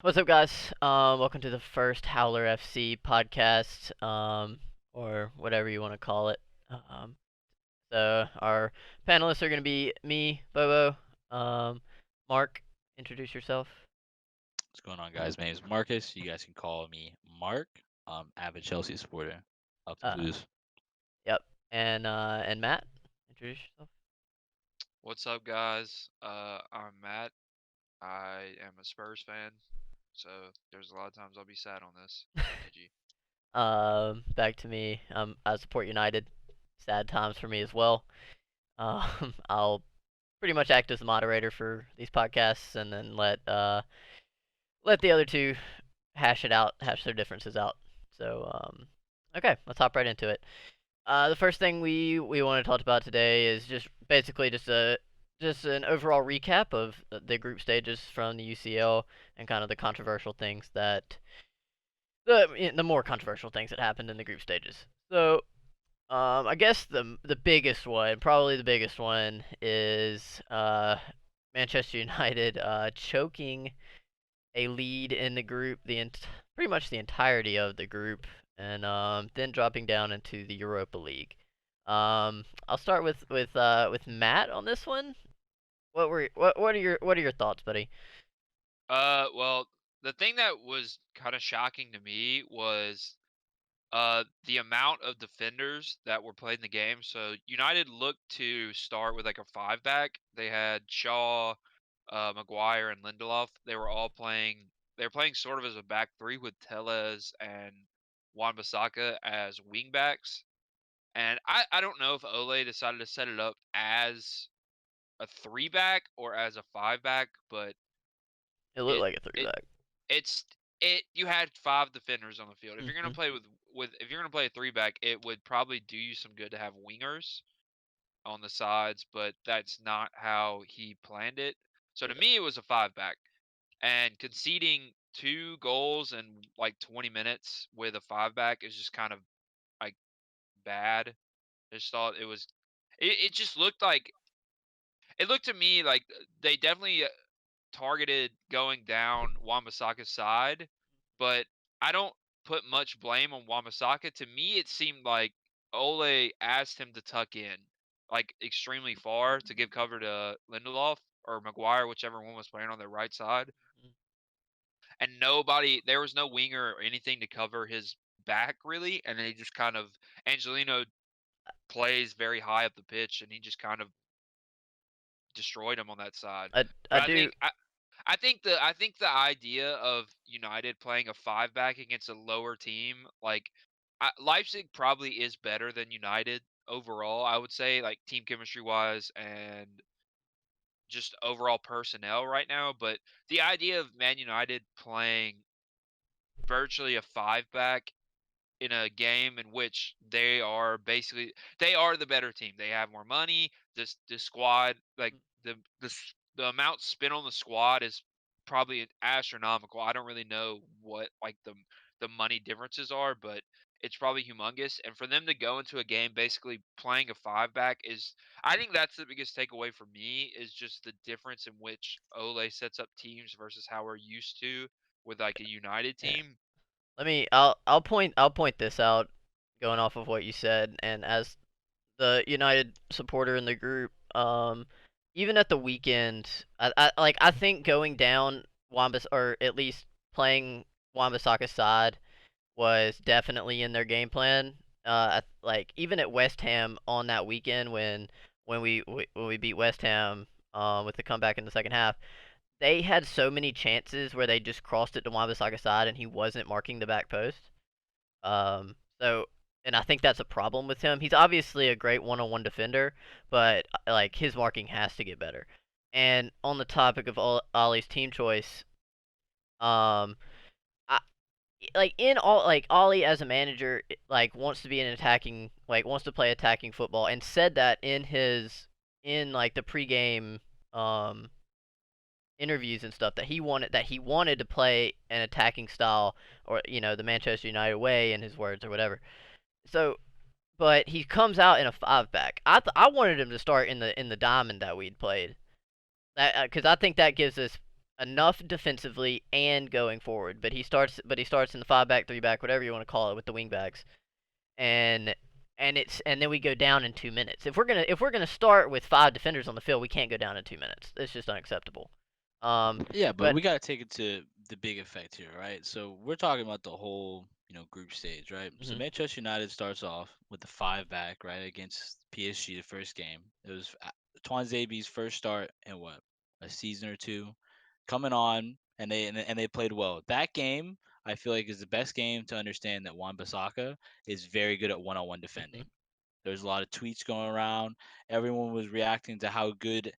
What's up, guys? Welcome to the first HowlerFC podcast, or whatever you want to call it. Um, our panelists are going to be me, Bobo, Mark. Introduce yourself. What's going on, guys? My name is Marcus. You guys can call me Mark. Avid Chelsea supporter. Up the Uh, Blues. yep, and Matt. Introduce yourself. What's up, guys? I'm Matt. I am a Spurs fan, so there's a lot of times I'll be sad on this. GG. Back to me. I support United. Sad times for me as well. I'll pretty much act as the moderator for these podcasts, and then let the other two hash it out, hash their differences out. Okay, let's hop right into it. The first thing we want to talk about today is just basically just an overall recap of the group stages from the UCL and kind of the controversial things that the more controversial things that happened in the group stages. I guess the biggest one, probably the biggest one, is Manchester United choking a lead in the group, pretty much the entirety of the group, and then dropping down into the Europa League. I'll start with Matt on this one. What are your thoughts, buddy? Well, the thing that was kind of shocking to me was the amount of defenders that were playing the game. So United looked to start with like a five back. They had Shaw, Maguire, and Lindelof. They were all playing. They were playing sort of as a back three with Tellez and Wan-Bissaka as wing backs. And I don't know if Ole decided to set it up as a three back or as a five back, but It looked it like a three it back. it's it you had five defenders on the field. If you're gonna Hmm. play with if you're gonna play a three back, it would probably do you some good to have wingers on the sides, but that's not how he planned it. So to Yeah. me, it was a five back, and conceding two goals in like 20 minutes with a five back is just kind of like bad. I just thought it was. It just looked like it looked to me like they definitely targeted going down Wan-Bissaka's side, but I don't put much blame on Wan-Bissaka. To me, it seemed like Ole asked him to tuck in, like extremely far to give cover to Lindelof or Maguire, whichever one was playing on their right side. And there was no winger or anything to cover his back really, and he just kind of Angelino plays very high up the pitch, and he just kind of destroyed him on that side. I But I do. I think the idea of United playing a five back against a lower team, like Leipzig probably is better than United overall, I would say, like team chemistry wise and just overall personnel right now. But the idea of Man United playing virtually a five back in a game in which they are the better team. They have more money. This squad, like the amount spent on the squad is probably astronomical. I don't really know what like the money differences are, but it's probably humongous. And for them to go into a game basically playing a five back is, I think that's the biggest takeaway for me is just the difference in which Ole sets up teams versus how we're used to with like a United Yeah. team. I'll point this out, going off of what you said, and as the United supporter in the group, even at the weekend, I think going down Wambas, or at least playing Wan-Bissaka's side, was definitely in their game plan. Like even at West Ham on that weekend when we beat West Ham with the comeback in the second half, they had so many chances where they just crossed it to Wan-Bissaka's side and he wasn't marking the back post. Um, so, and I think that's a problem with him. He's obviously a great one-on-one defender, but like his marking has to get better. And on the topic of Ollie's team choice, um, I like in all like Ollie as a manager like wants to be an attacking wants to play attacking football and said that in like the pregame um interviews and stuff that he wanted to play an attacking style, or the Manchester United way in his words or whatever. So, but he comes out in a five back. I wanted him to start in the diamond that we'd played. That because I think that gives us enough defensively and going forward. But he starts in the 5 back, 3 back, whatever you want to call it, with the wing backs, and and then we go down in 2 minutes. If we're gonna start with 5 defenders on the field, we can't go down in 2 minutes. It's just unacceptable. Yeah, but But we got to take it to the big effect here, right? So we're talking about the whole, group stage, right? So mhm, Manchester United starts off with the 5 back, right, against PSG the first game. It was Twanzebe's first start in what, a season or two, coming on, and they played well. That game, I feel like, is the best game to understand that Wan-Bissaka is very good at one-on-one defending. mhm, There's a lot of tweets going around. Everyone was reacting to how good,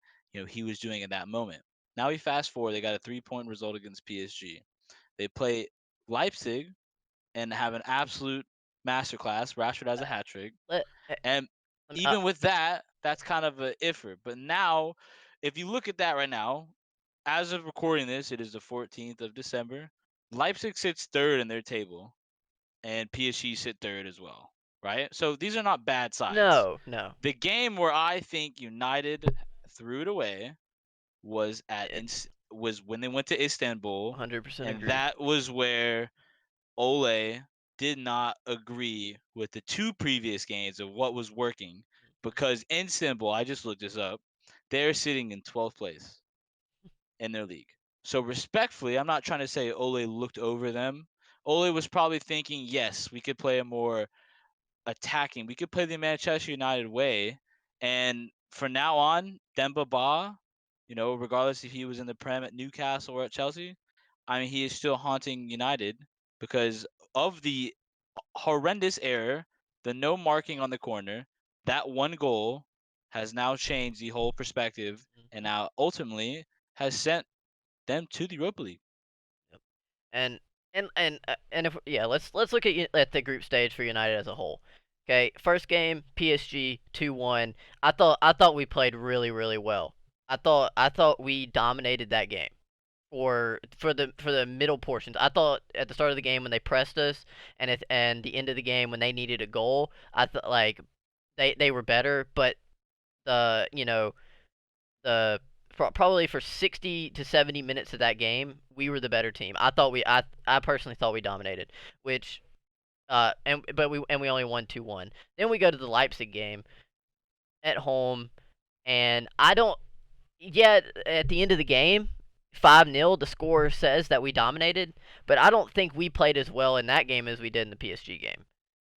he was doing in that moment. Now we fast forward, they got a 3-point result against PSG. They play Leipzig and have an absolute masterclass. Rashford has a hat trick. let, And let even with that, that's kind of a iffer. But now, if you look at that right now, as of recording this, it is the 14th of December. Leipzig sits third in their table, and PSG sit third as well, right? So these are not bad sides. no, The game where I think United threw it away was it, was when they went to Istanbul, 100% and agree. that was where Ole did not agree with the two previous games of what was working, because in Istanbul, I just looked this up, they're sitting in 12th place in their league. So respectfully, I'm not trying to say Ole looked over them. Ole was probably thinking, yes, we could play a more attacking. We could play the Manchester United way, and from now on, Demba Ba, regardless if he was in the Prem at Newcastle or at Chelsea, I mean, he is still haunting United because of the horrendous error, the no marking on the corner. That one goal has now changed the whole perspective, and Mhm. now ultimately has sent them to the Europa League. Yep. And and if yeah, let's look at the group stage for United as a whole. Okay, first game PSG 2-1. I thought we played really well. I thought we dominated that game for the middle portions. I thought at the start of the game when they pressed us, and the end of the game when they needed a goal, I thought like they were better, but the the probably for 60 to 70 minutes of that game, we were the better team. I personally thought we dominated, which we only won 2-1. Then we go to the Leipzig game at home, and I don't yet at the end of the game 5-0, the score says that we dominated, but I don't think we played as well in that game as we did in the PSG game.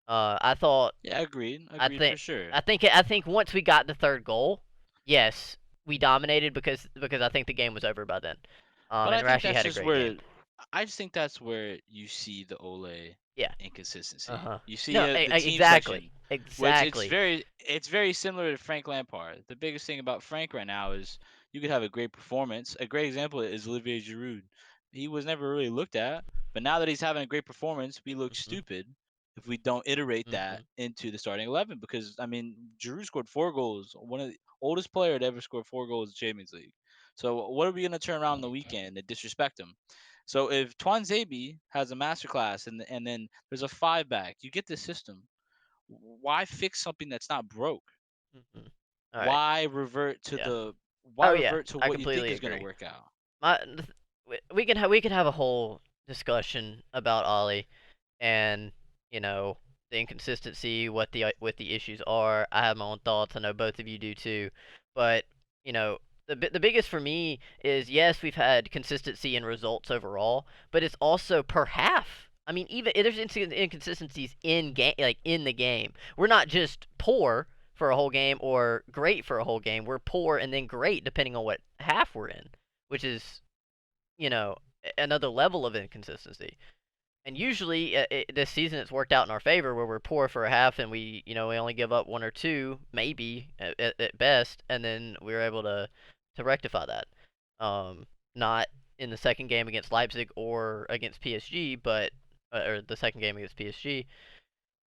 I thought Yeah, agreed, I agreed for think sure. I think once we got the third goal, yes, we dominated because I think the game was over by then. But And I think Rashi that's had a just great game. where I just think that's where you see the Ole Yeah. inconsistency. Uh-huh. You see No, the team exactly. section, which it's Exactly. very similar to Frank Lampard. The biggest thing about Frank right now is you could have a great performance. A great example is Olivier Giroud. He was never really looked at, but now that he's having a great performance, we look Mhm. stupid if we don't iterate that Mhm. into the starting 11. Because I mean, Giroud scored 4 goals, one of the oldest player to ever score 4 goals in the Champions League. So what are we gonna turn around on the weekend and disrespect him? So if Twanzebe has a masterclass and then there's a 5 back, you get this system. Why fix something that's not broke? Mhm. All right. Why revert to Yeah. the why Oh yeah, revert to I what you think completely is gonna agree. work out? We can have a whole discussion about Ollie and you know the inconsistency, what the issues are. I have my own thoughts. I know both of you do too, but you know the biggest for me is yes, we've had consistency in results overall, but it's also per half. I mean, even there's inconsistencies in game, like in the game. We're not just poor for a whole game or great for a whole game. We're poor and then great depending on what half we're in, which is you know another level of inconsistency. And usually, this season it's worked out in our favor, where we're poor for a half and we only give up one or two, maybe at best, and then we were able to rectify that. Not in the second game against Leipzig or against PSG, but or the second game against PSG.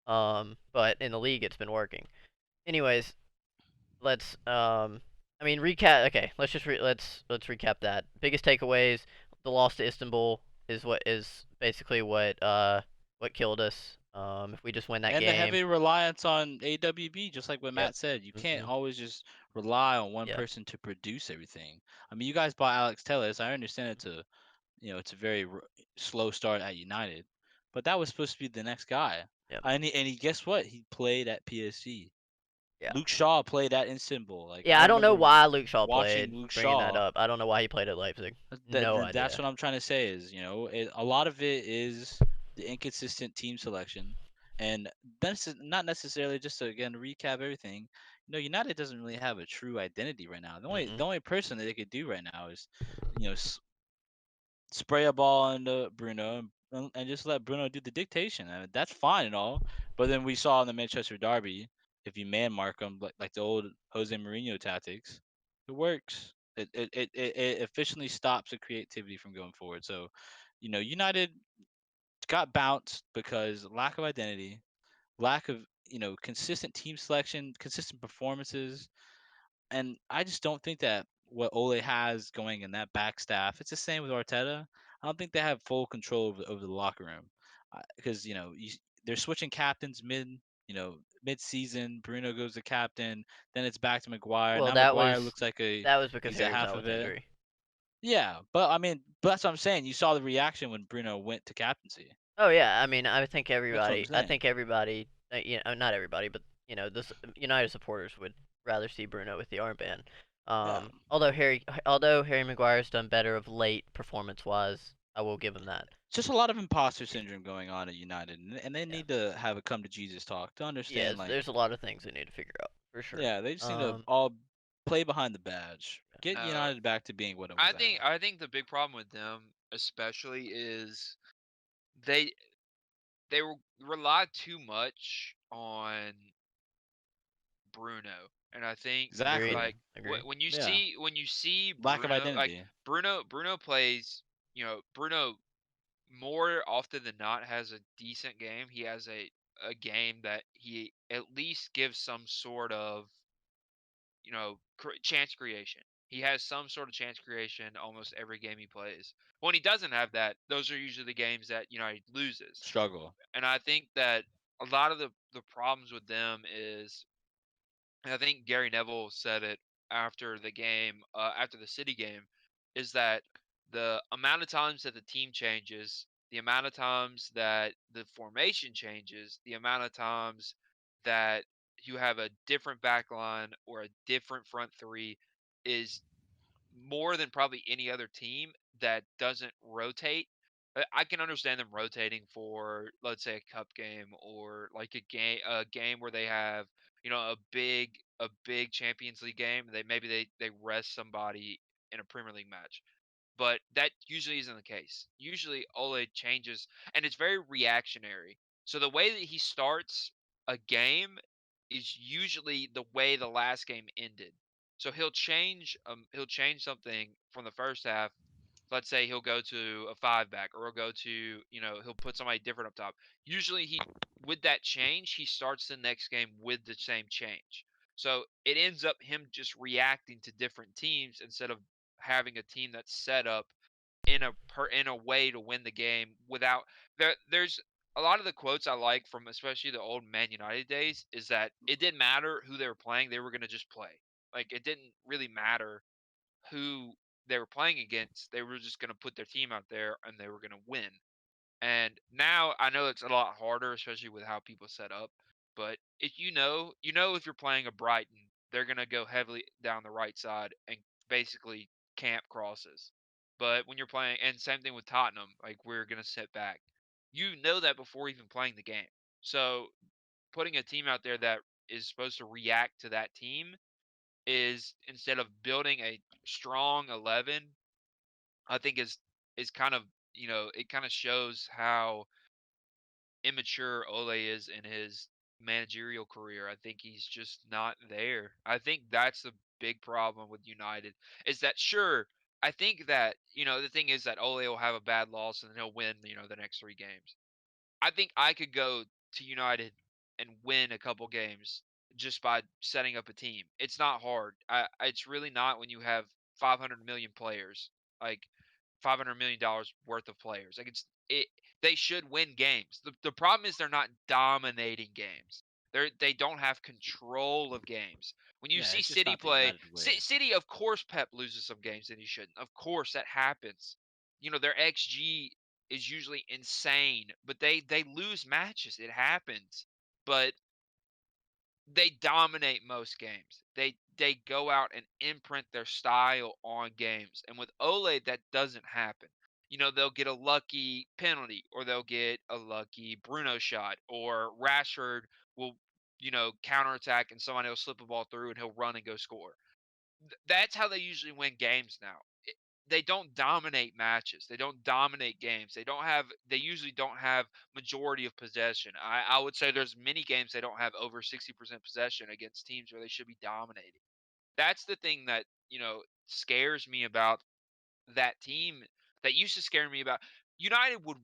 But in the league, it's been working. Anyways, let's I mean recap. Okay, let's recap that. Biggest takeaways: the loss to Istanbul is basically what killed us. If we just win that And the game, heavy reliance on AWB, just like what yep. Matt said, you can't Mhm. always just rely on one Yeah. person to produce everything. I mean, you guys bought Alex Telles. I understand it's a very slow start at United, but that was supposed to be the next guy. Yep. And he guess what? He played at PSG. Yeah. Luke Shaw played at Istanbul. Like Yeah, I I don't know remember why Luke Shaw watching played. Luke Bringing that Shaw. up, I don't know why he played at Leipzig. No That's idea. what I'm trying to say is, a lot of it is the inconsistent team selection, and that's not necessarily just to again recap everything. United doesn't really have a true identity right now. The only Mm-mm. the only person that they could do right now is, spray a ball into Bruno and just let Bruno do the dictation. I mean, that's fine and all, but then we saw in the Manchester derby, if you man mark them like the old Jose Mourinho tactics, it works. It efficiently stops the creativity from going forward. So, United got bounced because lack of identity, lack of consistent team selection, consistent performances, and I just don't think that what Ole has going in that back staff, it's the same with Arteta. I don't think they have full control over the locker room because they're switching captains mid season. Bruno goes to captain, then it's back to Maguire. Well, Now that Maguire was looks like that was because he's at Harry was half out of with it. injury. Yeah, but I mean, but that's what I'm saying. You saw the reaction when Bruno went to captaincy. Oh yeah, I mean, That's what I'm I saying. think everybody, not everybody, but this United supporters would rather see Bruno with the armband. Yeah. Although Harry Maguire's done better of late performance-wise, I will give him that. Just a lot of imposter syndrome going on at United, and they Yeah, need to have a come to Jesus talk to yeah, understand like there's a lot of things they need to figure out for sure. yeah, they just need to Um, all play behind the badge. Get No, United back to being what it I was think at. I think the big problem with them, especially, is they rely too much on Bruno, and I think agreed, Exactly. like agreed. Yeah. when you see Lack of Bruno, like identity. Bruno plays, Bruno more often than not has a decent game. He has a game that he at least gives some sort of chance creation. He has some sort of chance creation almost every game he plays. When he doesn't have that, those are usually the games that he loses. Struggle. And I think that a lot of the problems with them is, and I think Gary Neville said it after the game, after the City game, is that the amount of times that the team changes, the amount of times that the formation changes, the amount of times that you have a different back line or a different front three is more than probably any other team that doesn't rotate. I can understand them rotating for, let's say, a cup game or like a game where they have a big Champions League game. They rest somebody in a Premier League match, but that usually isn't the case. Usually Ole changes, and it's very reactionary. So the way that he starts a game is usually the way the last game ended. So he'll change something from the first half. Let's say he'll go to a five back, or he'll go to, he'll put somebody different up top. Usually with that change, he starts the next game with the same change. So it ends up him just reacting to different teams instead of having a team that's set up in a way to win the game without there's a lot of the quotes I like from especially the old Man United days is that it didn't matter who they were playing, they were going to just play. Like it didn't really matter who they were playing against, they were just going to put their team out there and they were going to win. And now I know it's a lot harder, especially with how people set up. But if if you're playing a Brighton, they're gonna go heavily down the right side and basically camp crosses. But when you're playing, and same thing with Tottenham, like we're gonna sit back. You know that before even playing the game. So putting a team out there that is supposed to react to that team is, instead of building a strong 11, I think is kind of, it kind of shows how immature Ole is in his managerial career. I think he's just not there. I think that's the big problem with United, is that, sure, I think that, the thing is that Ole will have a bad loss and then he'll win, the next 3 games. I think I could go to United and win a couple games just by setting up a team. It's not hard. It's really not when you have 500 million players. Like $500 million worth of players. Like they should win games. The problem is they're not dominating games. They don't have control of games. When you Yeah, see it's just City not the play, United way. City, of course, Pep loses some games that he shouldn't. Of course, that happens. Their XG is usually insane, but they lose matches. It happens. But they dominate most games. They go out and imprint their style on games. And with Ole, that doesn't happen. They'll get a lucky penalty, or they'll get a lucky Bruno shot, or Rashford will, counterattack and somebody will slip a ball through and he'll run and go score. That's how they usually win games now. They don't dominate matches. They don't dominate games. They usually don't have majority of possession. I would say there's many games they don't have over 60% possession against teams where they should be dominating. That's the thing that, scares me about that team, that used to scare me about. United would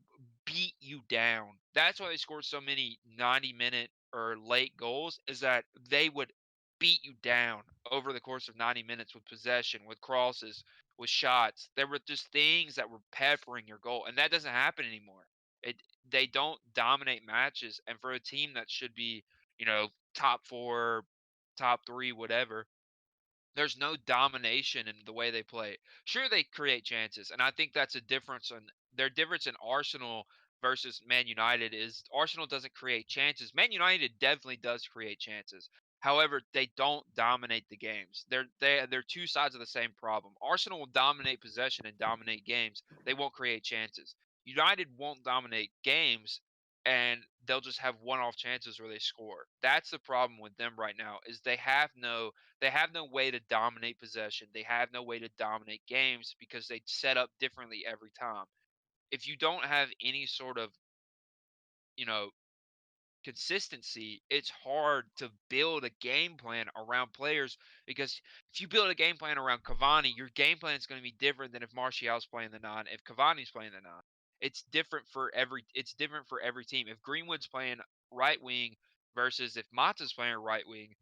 beat you down. That's why they scored so many 90-minute or late goals, is that they would beat you down over the course of 90 minutes with possession, with crosses, with shots. There were just things that were peppering your goal, and that doesn't happen anymore. It They don't dominate matches, and for a team that should be, top 4, top 3, whatever, there's no domination in the way they play. Sure, they create chances, and I think that's a difference. Their difference in Arsenal versus Man United is Arsenal doesn't create chances. Man United definitely does create chances. However, they don't dominate the games. They're two sides of the same problem. Arsenal will dominate possession and dominate games. They won't create chances. United won't dominate games, and they'll just have one-off chances where they score. That's the problem with them right now, is they have no way to dominate possession. They have no way to dominate games because they set up differently every time. If you don't have any sort of, you know, consistency, it's hard to build a game plan around players, because if you build a game plan around Cavani, your game plan is going to be different than if Martial's playing the 9, if Cavani's playing the 9. It's different for every team. If Greenwood's playing right wing versus if Mata's playing right wing,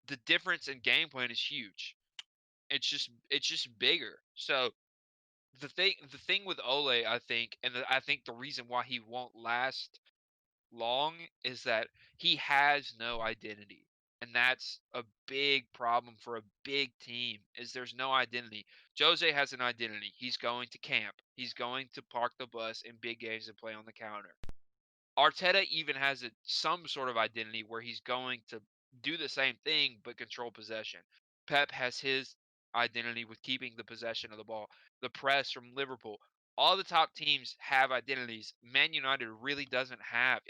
the difference in game plan is huge. It's just bigger. So the thing with Ole, I think, and I think the reason why he won't last long is that he has no identity. And that's a big problem for a big team, is there's no identity. Jose has an identity. He's going to camp. He's going to park the bus in big games and play on the counter. Arteta even has some sort of identity where he's going to do the same thing but control possession. Pep has his identity with keeping the possession of the ball. The press from Liverpool. All the top teams have identities. Man United really doesn't have.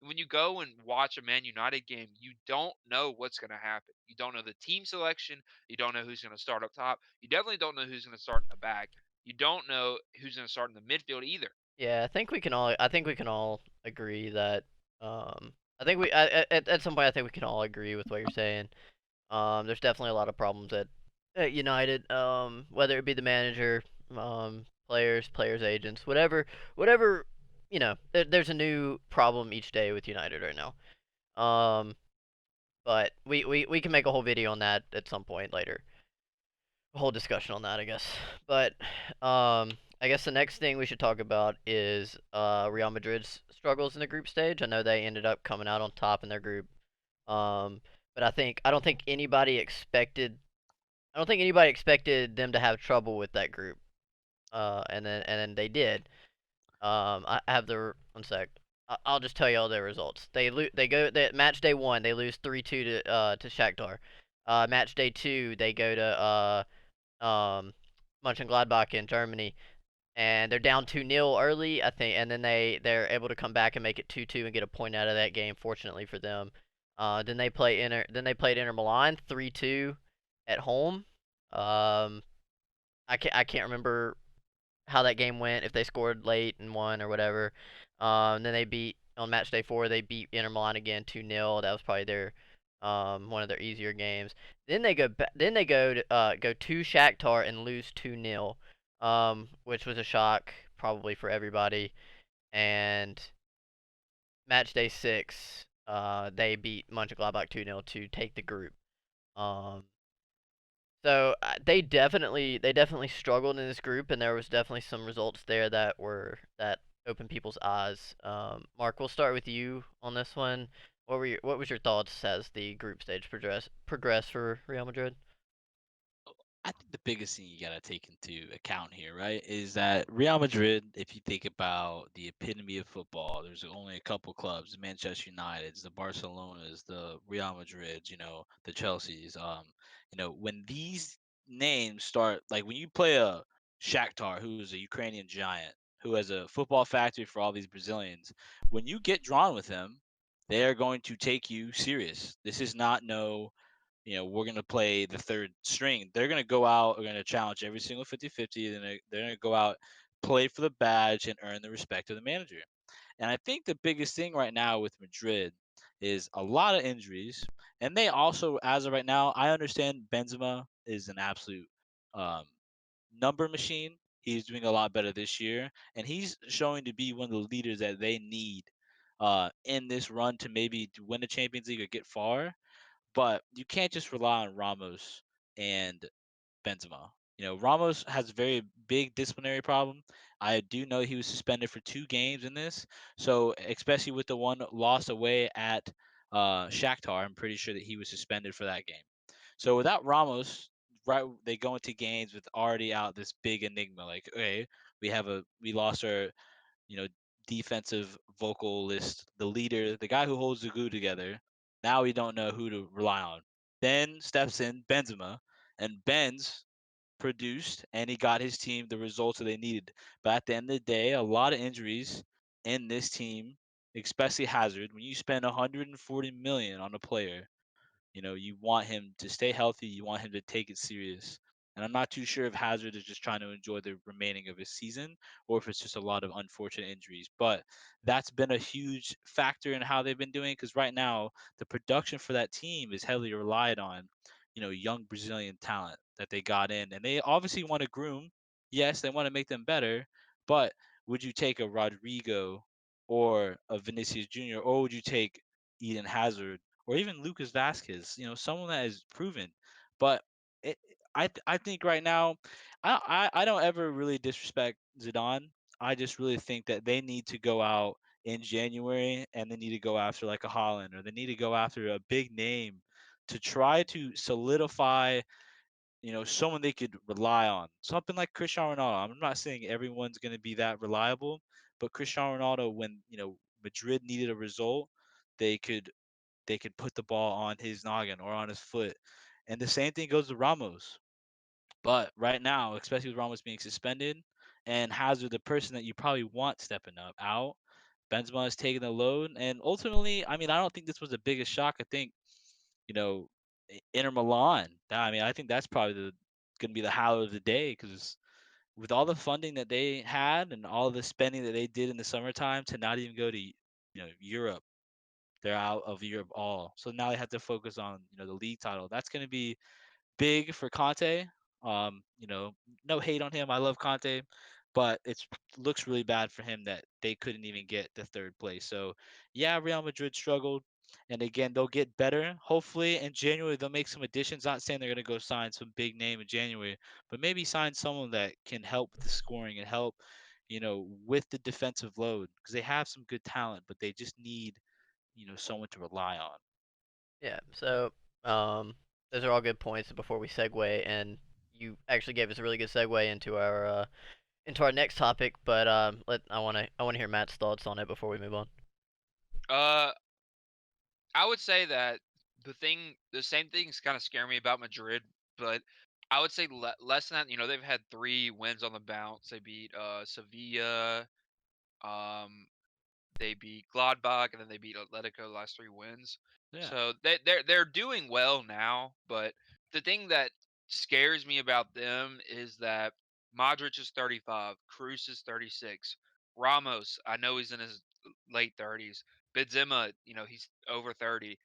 When you go and watch a Man United game, you don't know what's going to happen. You don't know the team selection. You don't know who's going to start up top. You definitely don't know who's going to start in the back. You don't know who's going to start in the midfield either. Yeah, I think we can all agree that I think we at some point I think we can all agree with what you're saying. There's definitely a lot of problems at United, whether it be the manager, players, agents, whatever, there's a new problem each day with United right now. Um, but we can make a whole video on that at some point later. A whole discussion on that, I guess. But I guess the next thing we should talk about is Real Madrid's struggles in the group stage. I know they ended up coming out on top in their group. Um, but I don't think anybody expected them to have trouble with that group. And then they did. I have the one sec. I'll just tell you all their results. They match day 1, they lose 3-2 to Shakhtar. Match day 2, they go to Mönchengladbach in Germany, and they're down 2-0 early, I think, and then they're able to come back and make it 2-2 and get a point out of that game, fortunately for them. Then they played Inter Milan 3-2 at home. Um, I can't remember how that game went, if they scored late and won or whatever. Then they beat on match day 4. They beat Inter Milan again 2-0. That was probably their one of their easier games. Then they go to Shakhtar and lose 2-0, which was a shock probably for everybody. And match day 6, they beat Mönchengladbach 2-0 to take the group. Um, So they definitely struggled in this group, and there was definitely some results there that opened people's eyes. Mark, we'll start with you on this one. What was your thoughts as the group stage progress for Real Madrid? I think the biggest thing you got to take into account here, right, is that Real Madrid, if you think about the epitome of football, there's only a couple clubs, the Manchester Uniteds, the Barcelonas, the Real Madrids, the Chelseas. When these names start, like when you play a Shakhtar, who's a Ukrainian giant, who has a football factory for all these Brazilians, when you get drawn with them, they are going to take you serious. This is not no we're going to play the third string. They're going to go out, they're going to challenge every single 50-50, and they're going to go out, play for the badge, and earn the respect of the manager. And I think the biggest thing right now with Madrid is a lot of injuries. And they also, as of right now, I understand Benzema is an absolute um, number machine. He's doing a lot better this year, and he's showing to be one of the leaders that they need in this run to maybe to win the Champions League or get far. But you can't just rely on Ramos and Benzema. Ramos has a very big disciplinary problem. I do know he was suspended for 2 games in this. So, especially with the one loss away at Shakhtar, I'm pretty sure that he was suspended for that game. So, without Ramos, right, they go into games with already out this big enigma. Like, okay, we lost our you know, defensive vocalist, the leader, the guy who holds the glue together. Now we don't know who to rely on. Then steps in Benzema, and Benz produced, and he got his team the results that they needed. But at the end of the day, a lot of injuries in this team, especially Hazard. When you spend 140 million on a player, you want him to stay healthy. You want him to take it serious. And I'm not too sure if Hazard is just trying to enjoy the remaining of his season or if it's just a lot of unfortunate injuries. But that's been a huge factor in how they've been doing because right now the production for that team is heavily relied on, young Brazilian talent that they got in. And they obviously want to groom. Yes, they want to make them better. But would you take a Rodrigo or a Vinicius Jr. or would you take Eden Hazard or even Lucas Vasquez, someone that is proven. But it, I think right now, I don't ever really disrespect Zidane. I just really think that they need to go out in January and they need to go after like a Holland or they need to go after a big name to try to solidify, someone they could rely on. Something like Cristiano Ronaldo. I'm not saying everyone's going to be that reliable, but Cristiano Ronaldo, when Madrid needed a result, they could put the ball on his noggin or on his foot. And the same thing goes to Ramos. But right now, especially with Ramos being suspended and Hazard, the person that you probably want stepping up out, Benzema is taking the load. And ultimately, I mean, I don't think this was the biggest shock. I think, you know, Inter Milan. I mean, I think that's probably going to be the highlight of the day because with all the funding that they had and all the spending that they did in the summertime to not even go to Europe, they're out of Europe all. So now they have to focus on, the league title. That's going to be big for Conte. No hate on him. I love Conte, but it looks really bad for him that they couldn't even get the third place. So, yeah, Real Madrid struggled. And again, they'll get better. Hopefully in January they'll make some additions. Not saying they're gonna go sign some big name in January, but maybe sign someone that can help with the scoring and help, with the defensive load because they have some good talent, but they just need someone to rely on. Yeah. So, um, those are all good points before we segue, and you actually gave us a really good segue into our next topic. But I wanna hear Matt's thoughts on it before we move on. Uh, I would say that the same things kind of scare me about Madrid, but I would say less than that. They've had 3 wins on the bounce. They beat Sevilla, um, they beat Gladbach, and then they beat Atletico the last 3 wins. Yeah. So they're doing well now. But the thing that scares me about them is that Modric is 35, Cruz is 36, Ramos, I know he's in his late 30s, Benzema, he's over 30.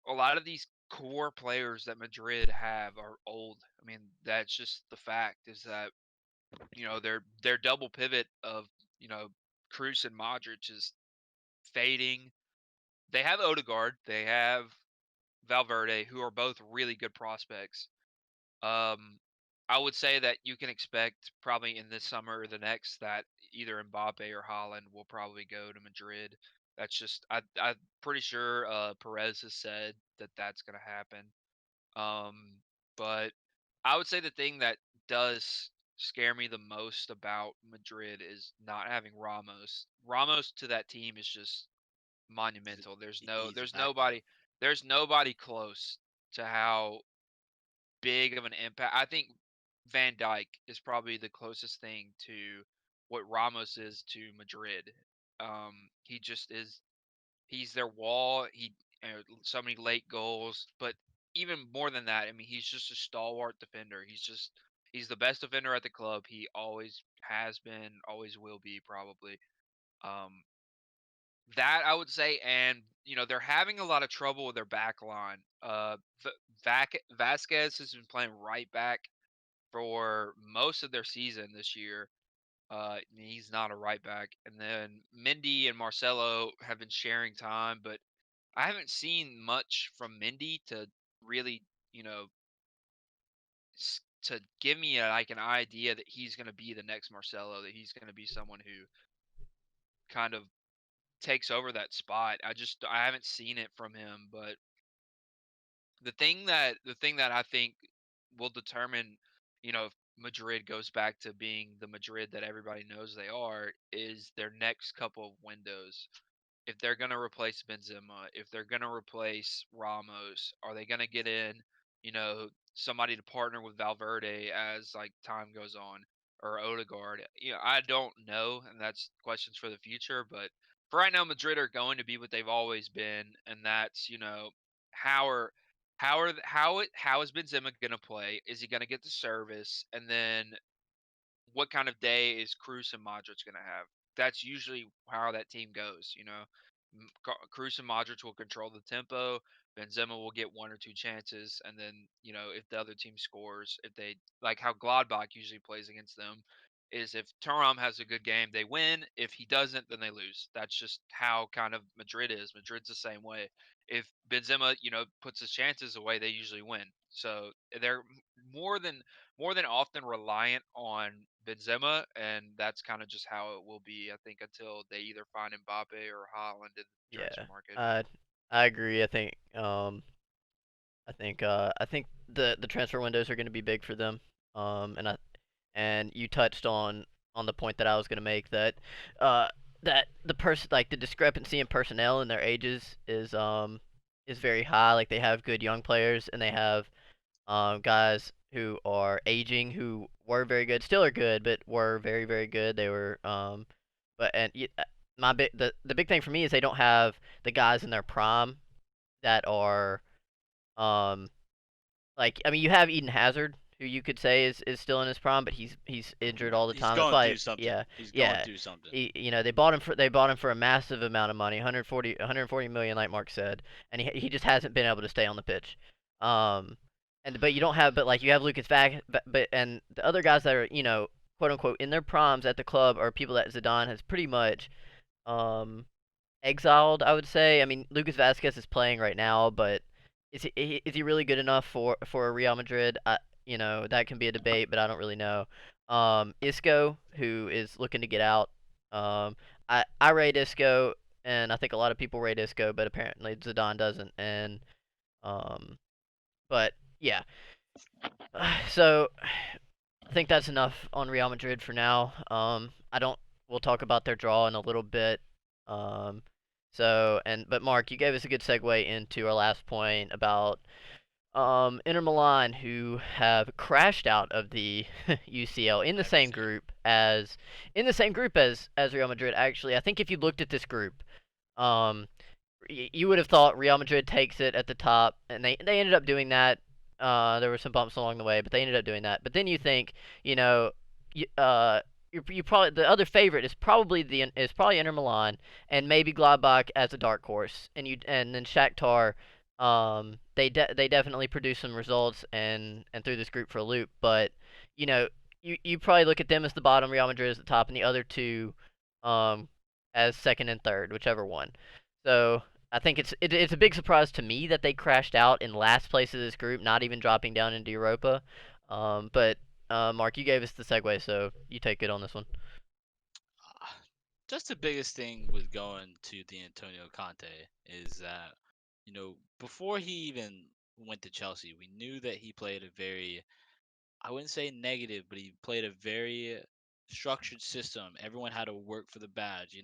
A lot of these core players that Madrid have are old. I mean, that's just the fact is that their double pivot of you know Cruz and Modric is fading. They have Odegaard, they have Valverde, who are both really good prospects. I would say that you can expect probably in this summer or the next that either Mbappe or Haaland will probably go to Madrid. That's just I'm pretty sure Perez has said that that's going to happen. Um, but I would say the thing that does scare me the most about Madrid is not having Ramos. Ramos to that team is just monumental. He's a There's backbone. nobody close to how big of an impact. I think Van Dyke is probably the closest thing to what Ramos is to Madrid. He just is. He's their wall. So many late goals, but even more than that, I mean, he's just a stalwart defender. He's the best defender at the club. He always has been, always will be, probably. Um, that I would say, and they're having a lot of trouble with their back line. Vasquez has been playing right back for most of their season this year. He's not a right back, and then Mendy and Marcelo have been sharing time, but I haven't seen much from Mendy to really, you know, to give me like an idea that he's going to be the next Marcelo, that he's going to be someone who kind of takes over that spot. I haven't seen it from him, but the thing that I think will determine, if Madrid goes back to being the Madrid that everybody knows they are, is their next couple of windows. If they're going to replace Benzema, if they're going to replace Ramos, are they going to get in, somebody to partner with Valverde as like time goes on, or Odegaard? I don't know, and that's questions for the future. But for right now, Madrid are going to be what they've always been, and that's how are how is Benzema going to play? Is he going to get the service? And then what kind of day is Cruz and Modric going to have? That's usually how that team goes. Cruz and Modric will control the tempo. Benzema will get one or two chances, and then if the other team scores, if they like how Gladbach usually plays against them, is if Thuram has a good game, they win. If he doesn't, then they lose. That's just how kind of Madrid is. Madrid's the same way. If Benzema, puts his chances away, they usually win. So they're more than more than often reliant on Benzema, and that's kind of just how it will be, I think, until they either find Mbappe or Haaland in the transfer Yeah, market. I agree. I think the transfer windows are going to be big for them. And you touched on the point that I was going to make, uh that the discrepancy in personnel and their ages is very high. Like they have good young players and they have guys who are aging who were very good, still are good, but were very very good. They were but and my big the big thing for me is they don't have the guys in their prime that are um like, I mean, you have Eden Hazard, who you could say is still in his prime, but he's injured all the He's time. That's going why, through something. yeah, He's going yeah. through something. They bought him for a massive amount of money, 140 million, like Mark said, and he just hasn't been able to stay on the pitch. Um, but you don't have, but like you have Lucas Vag, but and the other guys that are quote unquote in their primes at the club are people that Zidane has pretty much um exiled, I would say. I mean, Lucas Vasquez is playing right now, but is he really good enough for Real Madrid? That can be a debate, but I don't really know. Isco, who is looking to get out. I rate Isco, and I think a lot of people rate Isco, but apparently Zidane doesn't. And um, but yeah. So I think that's enough on Real Madrid for now. I don't. We'll talk about their draw in a little bit. Um, but Mark, you gave us a good segue into our last point about Inter Milan, who have crashed out of the UCL Devastating. in the same group as Real Madrid. Actually, I think if you looked at this group, um, you would have thought Real Madrid takes it at the top, and they ended up doing that. There were some bumps along the way, but they ended up doing that. But then you think, you know, you, you probably the other favorite is probably Inter Milan, and maybe Gladbach as a dark horse, and then Shakhtar. They definitely produced some results and threw this group for a loop. But you probably look at them as the bottom, Real Madrid as the top, and the other two, um, as second and third, whichever one. So I think it's a big surprise to me that they crashed out in last place of this group, not even dropping down into Europa. But Mark, you gave us the segue, so you take it on this one. Just the biggest thing with going to the Antonio Conte is that, before he even went to Chelsea, we knew that he played a very, I wouldn't say negative, but he played a very structured system. Everyone had to work for the badge.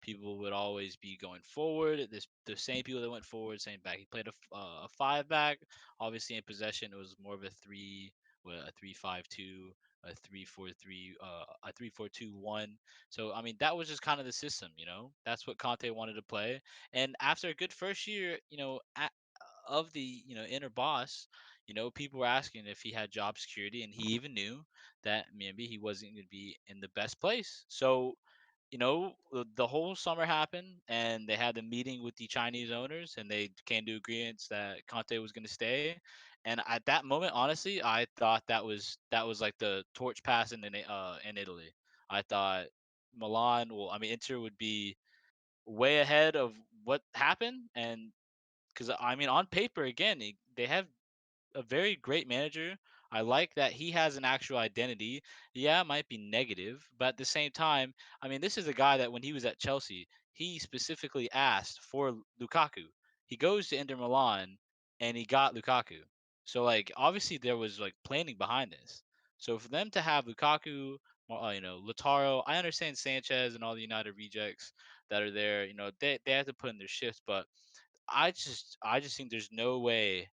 People would always be going forward. The same people that went forward, same back. He played a five back. Obviously, in possession, it was more of a three, a 3-5-2, a 3-4-3, a 3-4-2-1. So I mean, that was just kind of the system. That's what Conte wanted to play. And after a good first year, of the inner boss, people were asking if he had job security, and he even knew that maybe he wasn't going to be in the best place. So, the whole summer happened, and they had the meeting with the Chinese owners, and they came to agreements that Conte was going to stay. And at that moment, honestly, I thought that was like the torch pass in Italy. I thought Milan, well, I mean, Inter would be way ahead of what happened, and because I mean, on paper, again, they have a very great manager. I like that he has an actual identity. Yeah, it might be negative, but at the same time, I mean, this is a guy that when he was at Chelsea, he specifically asked for Lukaku. He goes to Inter Milan and he got Lukaku. So like obviously there was like planning behind this. So for them to have Lukaku, Lautaro, I understand Sanchez and all the United rejects that are there. They have to put in their shifts, but I just think there's no way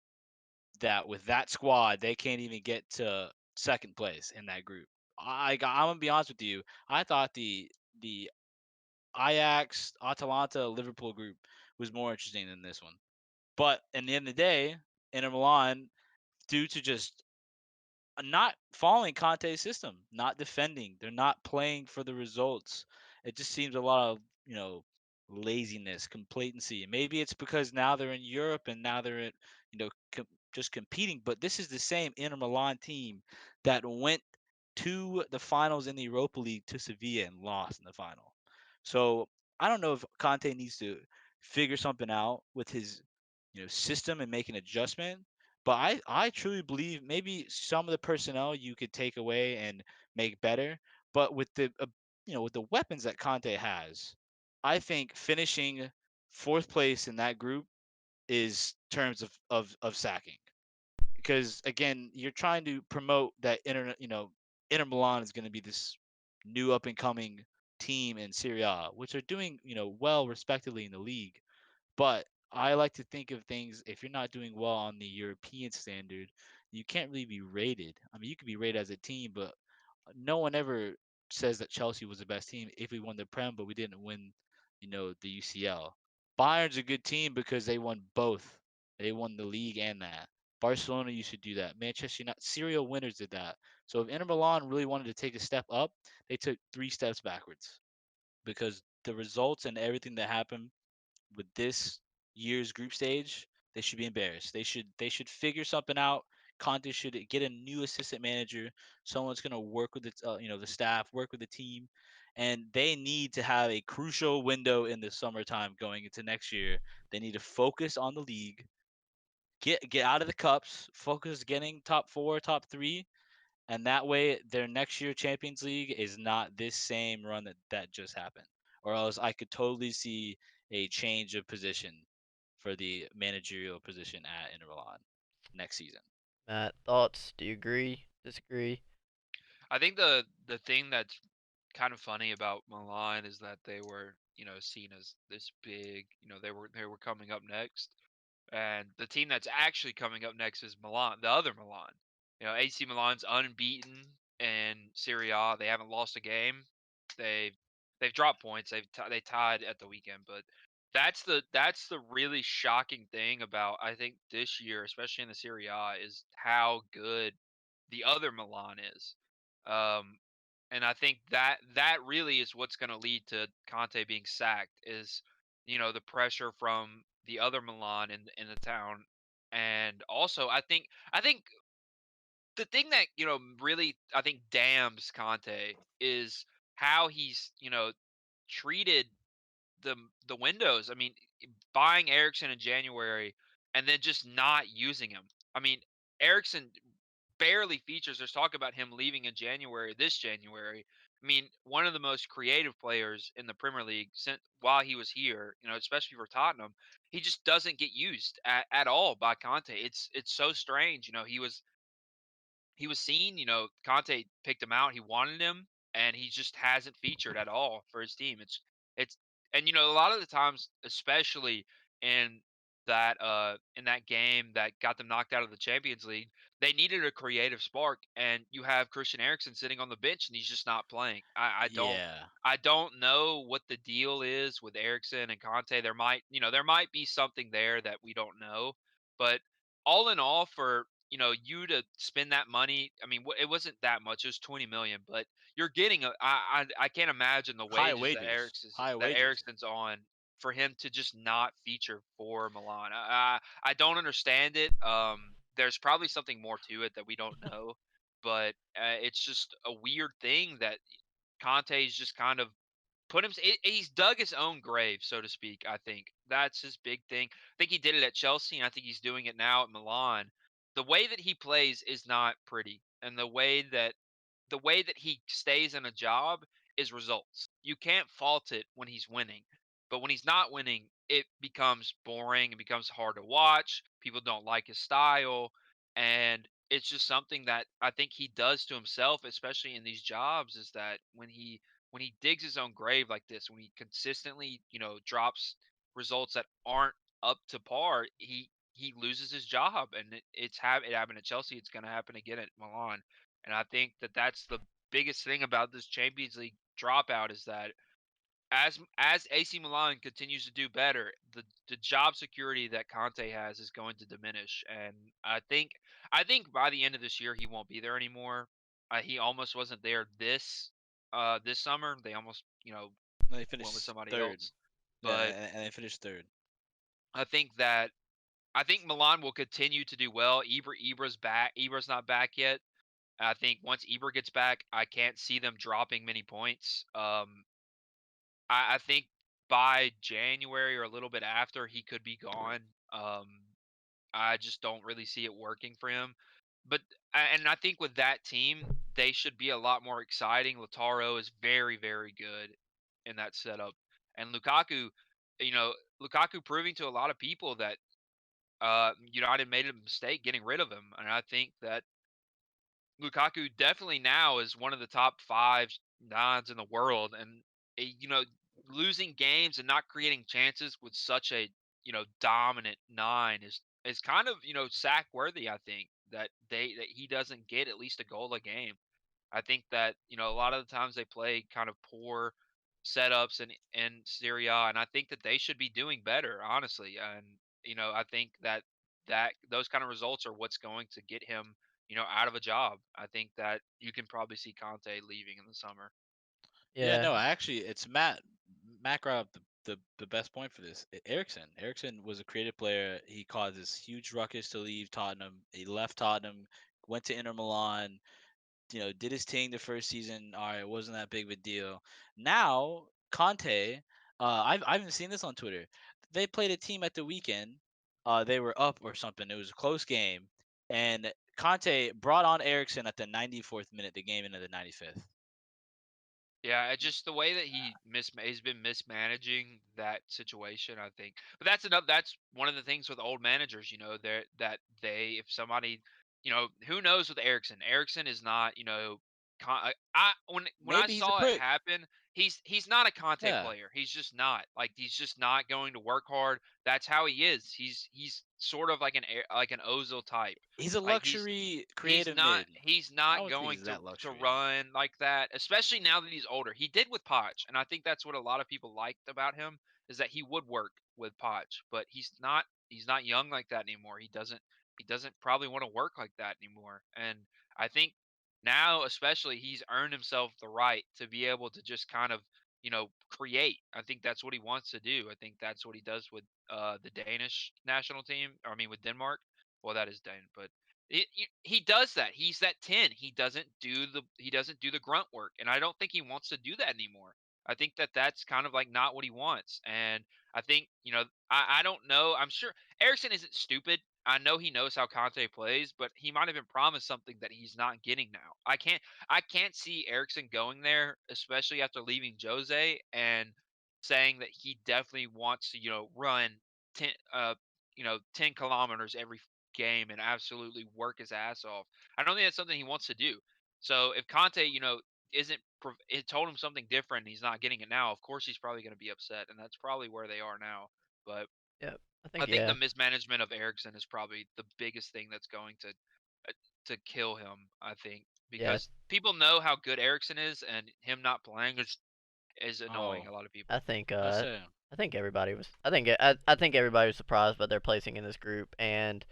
that with that squad they can't even get to second place in that group. I'm gonna be honest with you. I thought the Ajax, Atalanta, Liverpool group was more interesting than this one. But in the end of the day, Inter Milan, due to just not following Conte's system, not defending. They're not playing for the results. It just seems a lot of, laziness, complacency. Maybe it's because now they're in Europe and now they're in, just competing. But this is the same Inter Milan team that went to the finals in the Europa League to Sevilla and lost in the final. So I don't know if Conte needs to figure something out with his, system and make an adjustment, but I truly believe maybe some of the personnel you could take away and make better. But with with the weapons that Conte has, I think finishing fourth place in that group is terms of sacking. Because again, you're trying to promote that Inter Milan is going to be this new up and coming team in Serie A, which are doing well respectively in the league. But I like to think of things, if you're not doing well on the European standard, you can't really be rated. I mean, you could be rated as a team, but no one ever says that Chelsea was the best team if we won the Prem, but we didn't win, the UCL. Bayern's a good team because they won both. They won the league and that. Barcelona used to do that. Manchester United serial winners did that. So if Inter Milan really wanted to take a step up, they took 3 steps backwards because the results and everything that happened with this year's group stage, they should be embarrassed. They should figure something out. Conte should get a new assistant manager, someone's going to work with the staff, work with the team, and they need to have a crucial window in the summertime going into next year. They need to focus on the league, get out of the cups, focus getting top 4, top 3, and that way their next year Champions League is not this same run that just happened. Or else I could totally see a change of position for the managerial position at Inter Milan next season. Matt, thoughts? Do you agree? Disagree? I think the thing that's kind of funny about Milan is that they were, seen as this big, they were coming up next. And the team that's actually coming up next is Milan, the other Milan. AC Milan's unbeaten in Serie A. They haven't lost a game. They've they've dropped points. They tied at the weekend, but that's the really shocking thing about, I think, this year, especially in the Serie A, is how good the other Milan is. Um, and I think that really is what's going to lead to Conte being sacked is, the pressure from the other Milan in the town. And also I think the thing that, really I think damns Conte is how he's, treated the the windows. I mean, buying Ericsson in January and then just not using him. I mean, Ericsson barely features. There's talk about him leaving in January, this January. I mean, one of the most creative players in the Premier League since while he was here, especially for Tottenham, he just doesn't get used at all by Conte. It's so strange. He was seen, Conte picked him out. He wanted him, and he just hasn't featured at all for his team. It's and a lot of the times, especially in that game that got them knocked out of the Champions League, they needed a creative spark, and you have Christian Eriksen sitting on the bench, and he's just not playing. Yeah. I don't know what the deal is with Eriksen and Conte. There might be something there that we don't know, but all in all, for you to spend that money. I mean, it wasn't that much. It was 20 million, but you're getting I can't imagine the High wages that wages. High that wages. Ericsson's on for him to just not feature for Milan. I don't understand it. There's probably something more to it that we don't know, but it's just a weird thing that Conte's just kind of he's dug his own grave, so to speak. I think that's his big thing. I think he did it at Chelsea, and I think he's doing it now at Milan. The way that he plays is not pretty, and the way that he stays in a job is results. You can't fault it when he's winning, but when he's not winning, it becomes boring. It becomes hard to watch. People don't like his style, and it's just something that I think he does to himself, especially in these jobs, is that when he digs his own grave like this, when he consistently, drops results that aren't up to par, he loses his job, and it happened at Chelsea. It's going to happen again at Milan, and I think that that's the biggest thing about this Champions League dropout is that as AC Milan continues to do better, the job security that Conte has is going to diminish, and I think by the end of this year he won't be there anymore. He almost wasn't there this summer. They almost No, they went with finished somebody third. else, Yeah, but and they finished third. I think that I think Milan will continue to do well. Ibra's back. Ibra's not back yet. I think once Ibra gets back, I can't see them dropping many points. I think by January or a little bit after, he could be gone. Um, I just don't really see it working for him. But and I think with that team, they should be a lot more exciting. Lautaro is very, very good in that setup, and you know, Lukaku proving to a lot of people that United made a mistake getting rid of him, and I think that Lukaku definitely now is one of the top 5 nines in the world, and losing games and not creating chances with such a dominant nine is kind of sack worthy. I think that he doesn't get at least a goal a game. I think that a lot of the times they play kind of poor setups in Serie A, and I think that they should be doing better, honestly. And I think that those kind of results are what's going to get him out of a job. I think that you can probably see Conte leaving in the summer. Yeah, Yeah. no, actually, it's Matt. Matt brought up the best point for this. Ericsson. Ericsson was a creative player. He caused this huge ruckus to leave Tottenham. He left Tottenham, went to Inter Milan. Did his thing the first season. All right, it wasn't that big of a deal. Now Conte, I haven't seen this on Twitter. They played a team at the weekend. They were up or something. It was a close game, and Conte brought on Ericsson at the 94th minute. The game into the 95th. Yeah, just the way that he's been mismanaging that situation, I think. But that's one of the things with old managers, that if somebody, who knows with Erickson. Erickson is not, when I Maybe he's a saw it prick. happen, he's not a Conte Yeah, player. He's just not. Like he's just not going to work hard. That's how he is. He's sort of like an Ozil type. he's a Like he's luxury He's creative not mid. he's I not wouldn't think going he's to that luxury. run like that, especially now that he's older. He did with Poch, and I think that's what a lot of people liked about him is that he would work with Poch, but he's not young like that anymore. He doesn't probably want to work like that anymore. And I think now especially he's earned himself the right to be able to just kind of, create. I think that's what he wants to do. I think that's what he does with the Danish national team. Or I mean with Denmark. Well, that is Dane, but he does that. He's that 10. He doesn't do the grunt work, and I don't think he wants to do that anymore. I think that that's kind of like not what he wants, and I think I don't know. I'm sure Erickson isn't stupid. I know he knows how Conte plays, but he might have been promised something that he's not getting now. I can't see Ericsson going there, especially after leaving Jose and saying that he definitely wants to, run 10 kilometers every game and absolutely work his ass off. I don't think that's something he wants to do. So if Conte, isn't it told him something different and he's not getting it now, of course he's probably going to be upset, and that's probably where they are now. But Yeah, I I think think the yeah, mismanagement of Ericsson is probably the biggest thing that's going to kill him. I think yeah. because people know how good Ericsson is, and him not playing is annoying Oh, a lot of I people. think I say. I think everybody was. I think everybody was surprised by their placing in this group and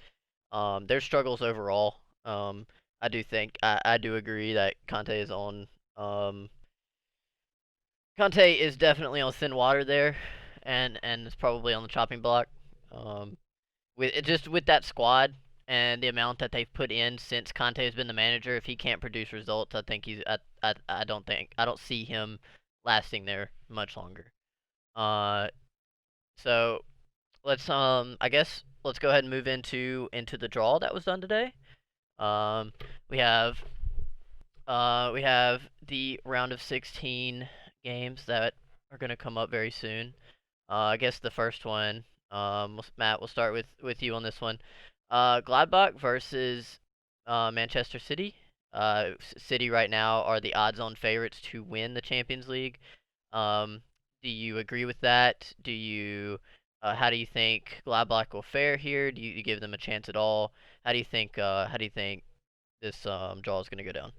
their struggles overall. I do think I do agree that um Conte is definitely on thin water there, and is probably on the chopping block. Um, just with that squad and the amount that they've put in since Conte has been the manager, if he can't produce results, I think I don't see him lasting there much longer. Uh, so I guess let's go ahead and move into the draw that was done today. Um, we have we have the round of 16 games that are gonna come up very soon. I guess the first one, Matt, we'll start with you on this one. Gladbach versus Manchester City. City right now are the odds-on favorites to win the Champions League. Um, do you agree with that? How do you think Gladbach will fare here? Do you give them a chance at all? How do you think this draw is gonna go down?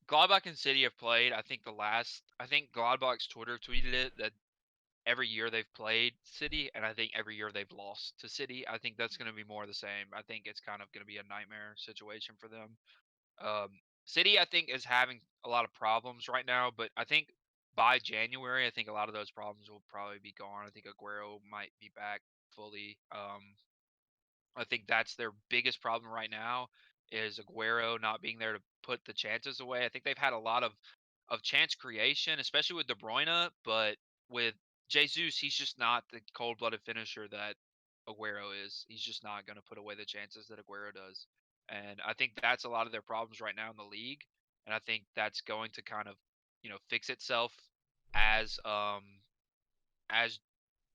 Gladbach and City have played. I think Gladbach's Twitter tweeted it that every year they've played City, and I think every year they've lost to City. I think that's going to be more of the same. I think it's kind of going to be a nightmare situation for them. Um, City, I think, is having a lot of problems right now, but I think by January, I think a lot of those problems will probably be gone. I think Aguero might be back fully. I think that's their biggest problem right now is Aguero not being there to put the chances away. I think they've had a lot of chance creation, especially with De Bruyne, but with Jesus, he's just not the cold-blooded finisher that Aguero is. He's just not going to put away the chances that Aguero does. And I think that's a lot of their problems right now in the league. And I think that's going to kind of, fix itself as as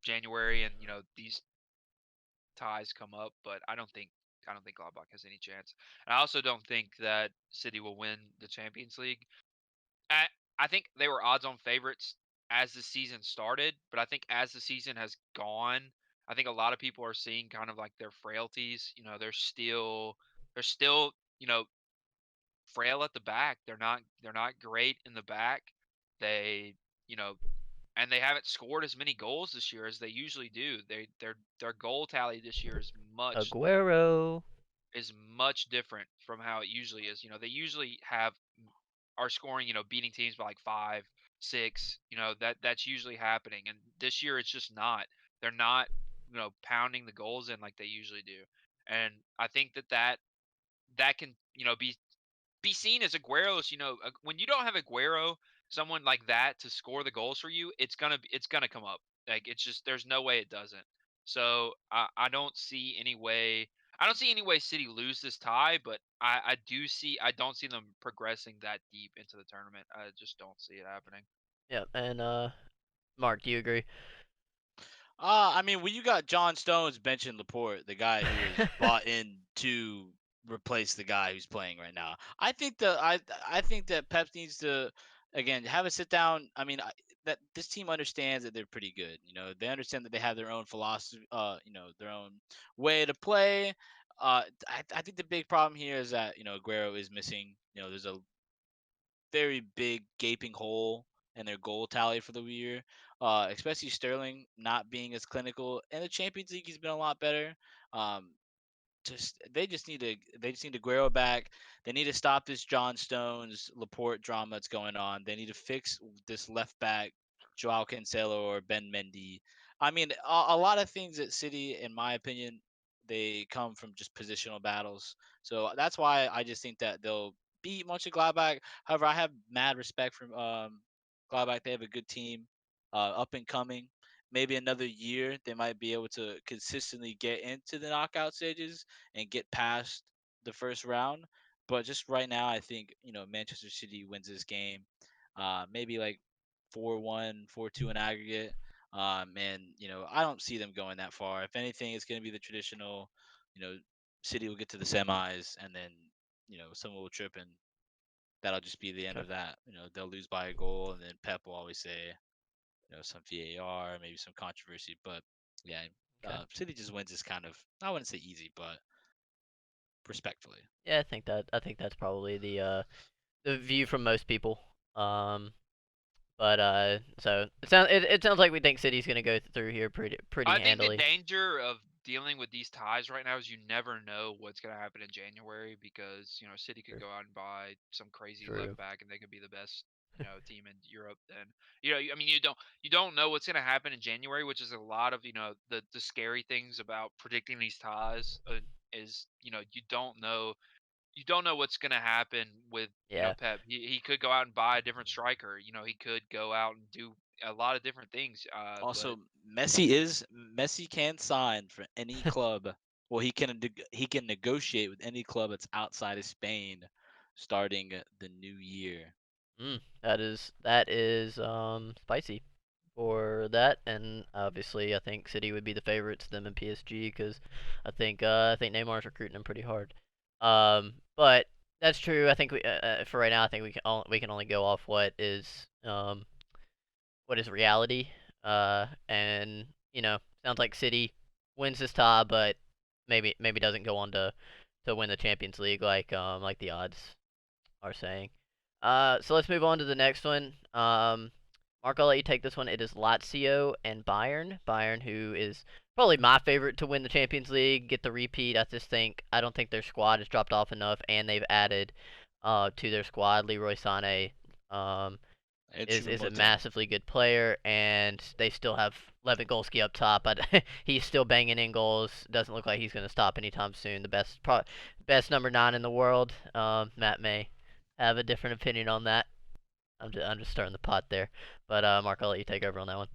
January and these ties come up, but I don't think Gladbach has any chance. And I also don't think that City will win the Champions League. I, I think they were odds-on favorites as the season started, but I think as the season has gone, I think a lot of people are seeing kind of like their frailties. They're still frail at the back. They're not great in the back. They you know and they haven't scored as many goals this year as they usually do. Their goal tally this year Aguero. is much different from how it usually is. They usually are scoring, beating teams by like 5, 6. That's usually happening, and this year it's just not. They're not, pounding the goals in like they usually do, and I think that can, be seen as Aguero's. When you don't have Aguero, someone like that to score the goals for you, it's gonna come up. Like it's just there's no way it doesn't. So I don't see any way. I don't see any way City lose this tie, but I don't see them progressing that deep into the tournament. I just don't see it happening. Yeah, and Mark, do you agree? I mean, when you got John Stones benching Laporte, the guy who was bought in to replace the guy who's playing right now, I think that Pep needs to again have a sit down. I mean, that this team understands that they're pretty good. They understand that they have their own philosophy. Their own way to play. I think the big problem here is that Aguero is missing. There's a very big gaping hole in their goal tally for the year. Especially Sterling not being as clinical. In the Champions League, he's been a lot better. Um, they just need to Guerrero back. They need to stop this John Stones Laporte drama that's going on. They need to fix this left back Joao Cancelo or Ben Mendy. I mean, a lot of things at City, in my opinion, they come from just positional battles. So that's why I just think that they'll beat Mönchengladbach. However, I have mad respect for Gladbach. They have a good team, up and coming. maybe another year they might be able to consistently get into the knockout stages and get past the first round. But just right now, I think Manchester City wins this game, maybe like 4-1, 4-2 in aggregate. And I don't see them going that far. If anything, it's going to be the traditional, you know, City will get to the semis, and then someone will trip, and that'll just be the end Okay. of that. They'll lose by a goal, and then Pep will always say, some VAR, maybe some controversy. But yeah, Okay. City just wins this kind of, I wouldn't say easy, but respectfully. Yeah, I think that's probably the view from most people. Um, but so it sounds like we think City's gonna go through here pretty I think the handily. danger of dealing with these ties right now is you never know what's going to happen in January because, City could True. go out and buy some crazy True. left back and they could be the best, team in Europe then. I mean you don't know what's going to happen in January, which is a lot of, the scary things about predicting these ties is, you don't know what's going to happen with, Yeah. Pep. He could go out and buy a different striker. He could go out and do a lot of different things. But Also, Messi can sign for any club. Well, he can negotiate with any club that's outside of Spain, starting the new year. That is spicy for that, and obviously I think City would be the favorites, them and PSG, because I think Neymar's recruiting them pretty hard. But that's true. I think for right now, I think we can only go off what is reality. And sounds like City wins this tie, but maybe doesn't go on to win the Champions League like the odds are saying. So let's move on to the next one. Mark, I'll let you take this one. It is Lazio and Bayern. Bayern, who is probably my favorite to win the Champions League, get the repeat. I don't think their squad has dropped off enough, and they've added to their squad. Leroy Sané um, And is a Choupo-Moting. massively good player, and they still have Lewandowski up top, but he's still banging in goals. Doesn't look like he's going to stop anytime soon. Best number 9 in the world. Matt may have a different opinion on that. I'm just starting the pot there, but Mark, I'll let you take over on that one.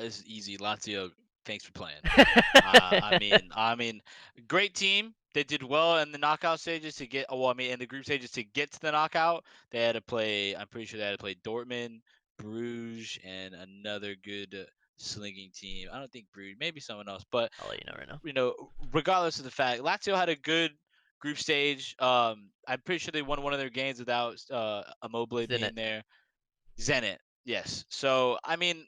This is easy. Lazio, thanks for playing. I one. mean, great team. They did well in the knockout stages to get. Oh, well, I mean, in the group stages to get to the knockout, they had to play. I'm pretty sure they had to play Dortmund, Bruges, and another good slinging team. I don't think Bruges, maybe someone else, but I'll let you know right now. you know, regardless of the fact, Lazio had a good group stage. I'm pretty sure they won one of their games without Immobile Isn't it? being there. Zenit, yes. So I mean,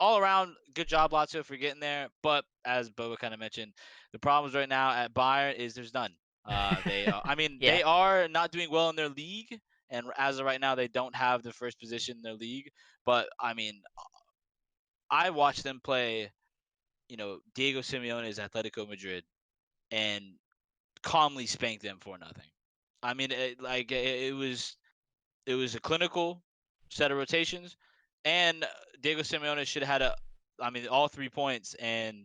all around, good job, Lazio, for getting there. But as Boba kind of mentioned, the problems right now at Bayern is there's none. I mean, Yeah. they are not doing well in their league, and as of right now, they don't have the first position in their league. But I mean, I watched them play. Diego Simeone's Atletico Madrid, and calmly spanked them for nothing. I mean, it was a clinical set of rotations, and Diego Simeone should have had all 3 points, and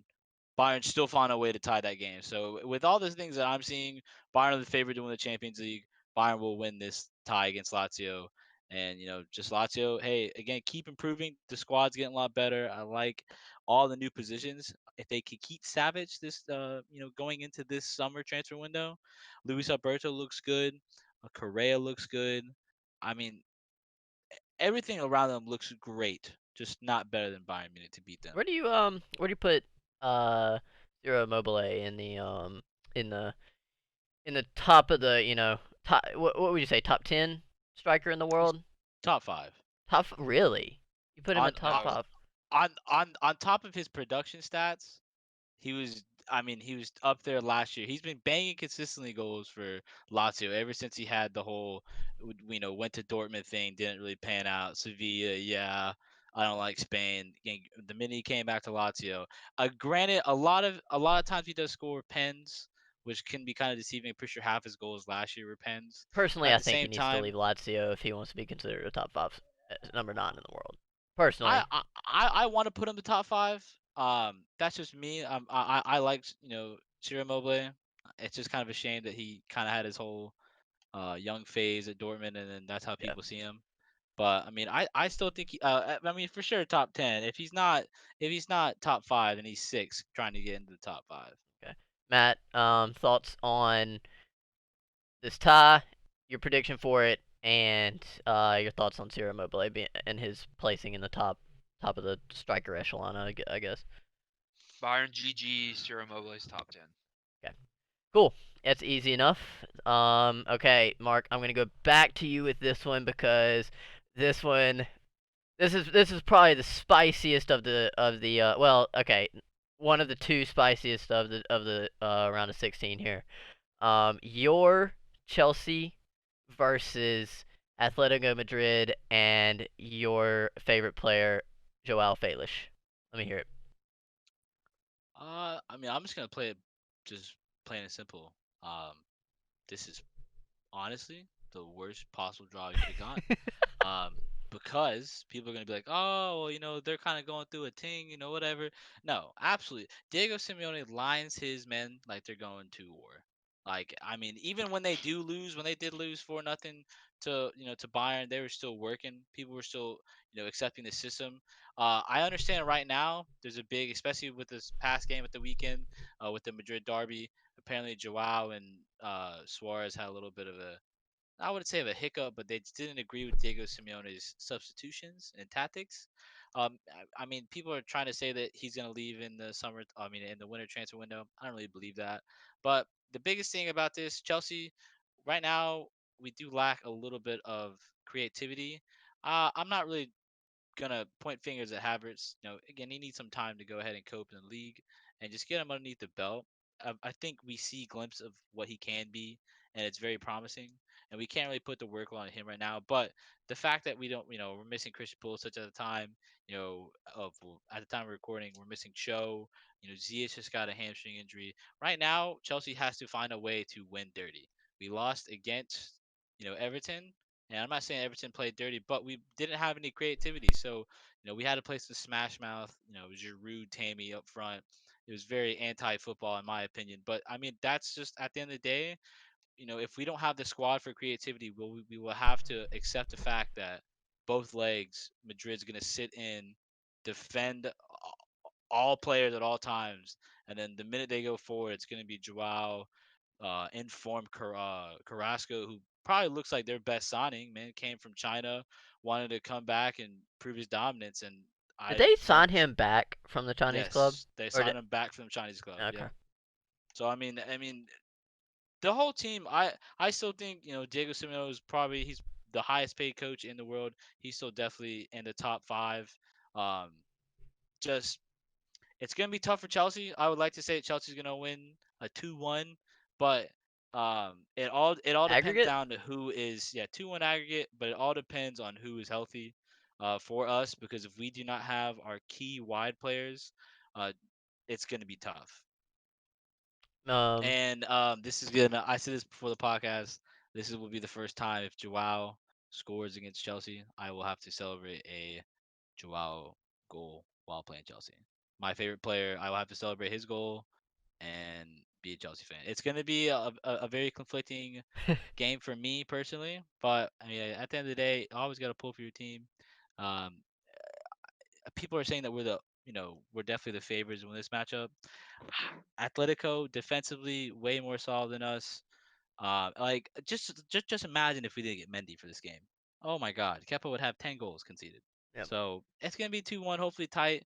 Bayern still found a way to tie that game. So with all the things that I'm seeing, Bayern are the favorite to win the Champions League. Bayern will win this tie against Lazio, and just Lazio. Hey, again, keep improving. The squad's getting a lot better. I like all the new positions. If they could keep Savage this, going into this summer transfer window, Luis Alberto looks good. Correa looks good. I mean, everything around them looks great, just not better than Bayern Munich to beat them. Where do you put uh Zero Mobile in the in the top of the top what would you say, top 10 striker in the He's world? top five. Really? You put him On at top no. 5? on top of his production stats, he was. I mean, he was up there last year. He's been banging consistently goals for Lazio ever since he had the whole, went to Dortmund thing. Didn't really pan out. Sevilla, yeah. I don't like Spain. The minute he came back to Lazio, granted, a lot of times he does score pens, which can be kind of deceiving. I'm pretty sure half his goals last year were pens. But Personally, at I the think he same needs to leave time, Lazio if he wants to be considered a top 5 number 9 in the world. Personally. I want to put him the top five. That's just me. I like Ciro Immobile. It's just kind of a shame that he kind of had his whole young phase at Dortmund, and then that's how Yeah. people see him. But I mean, I still think I mean for sure top 10. If he's not top 5, then he's 6 trying to get into the top 5. Okay. Matt, thoughts on this tie, your prediction for it, and your thoughts on Ciro Immobile and his placing in the top of the striker echelon, I guess. Bayern GG, Ciro Immobile's top 10. Okay. Cool. That's easy enough. Okay, Mark, I'm gonna go back to you with this one because this one, this is probably the spiciest of the well, okay, one of the two spiciest of the round of 16 here. Your Chelsea versus Atletico Madrid and your favorite player, Joao Felix. Let me hear it. I mean, I'm just gonna play it just plain and simple. Um, this is honestly the worst possible draw you could have gotten. Um, because people are gonna be like, oh, well, they're kind of going through a thing, whatever. No, absolutely. Diego Simeone lines his men like they're going to war. Like, I mean, even when they did lose 4-0 to Bayern, they were still working. People were still, accepting the system. I understand right now there's a big, especially with this past game at the weekend, with the Madrid derby. Apparently, Joao and Suarez had a little bit of a I wouldn't say of a hiccup, but they just didn't agree with Diego Simeone's substitutions and tactics. I mean, people are trying to say that he's going to leave in the summer. I mean, in the winter transfer window. I don't really believe that. But the biggest thing about this, Chelsea, right now, we do lack a little bit of creativity. I'm not really gonna point fingers at Havertz. Again, he needs some time to go ahead and cope in the league and just get him underneath the belt. I think we see a glimpse of what he can be, and it's very promising. And we can't really put the workload on him right now. But the fact that we don't, we're missing Christian Pulisic at the time, at the time of recording, we're missing Cho. Ziyech just got a hamstring injury. Right now, Chelsea has to find a way to win dirty. We lost against, Everton, and I'm not saying Everton played dirty, but we didn't have any creativity. So, we had to play some smash mouth, Giroud, Tammy up front. It was very anti-football in my opinion. But I mean, that's just at the end of the day, if we don't have the squad for creativity, we will have to accept the fact that both legs, Madrid's going to sit in, defend all players at all times, and then the minute they go forward, it's going to be Joao, informed Carrasco, who probably looks like their best signing. Man, came from China, wanted to come back and prove his dominance, and Did I they think sign him back from the Chinese club? yes, they Or signed him back from the Chinese club. okay. Yep. So I mean, the whole team. I still think Diego Simeone is probably he's the highest paid coach in the world. He's still definitely in the top 5. Um, just it's gonna be tough for Chelsea. I would like to say Chelsea's gonna win a 2-1, but it all depends Aggregate? down to who is 2-1 aggregate, but it all depends on who is healthy for us because if we do not have our key wide players, uh, it's gonna be tough. Um, And this is gonna I said this before the podcast. Will be the first time if Joao scores against Chelsea, I will have to celebrate a Joao goal while playing Chelsea. My favorite player, I will have to celebrate his goal and be a Chelsea fan. It's going to be a very conflicting game for me personally, but I mean, at the end of the day, you always got to pull for your team. Um, People are saying that we're definitely the favorites in this matchup. Atletico defensively way more solid than us. Like just imagine if we didn't get Mendy for this game. Oh my God, Kepa would have 10 goals conceded. yep. So it's gonna be 2-1, hopefully tight.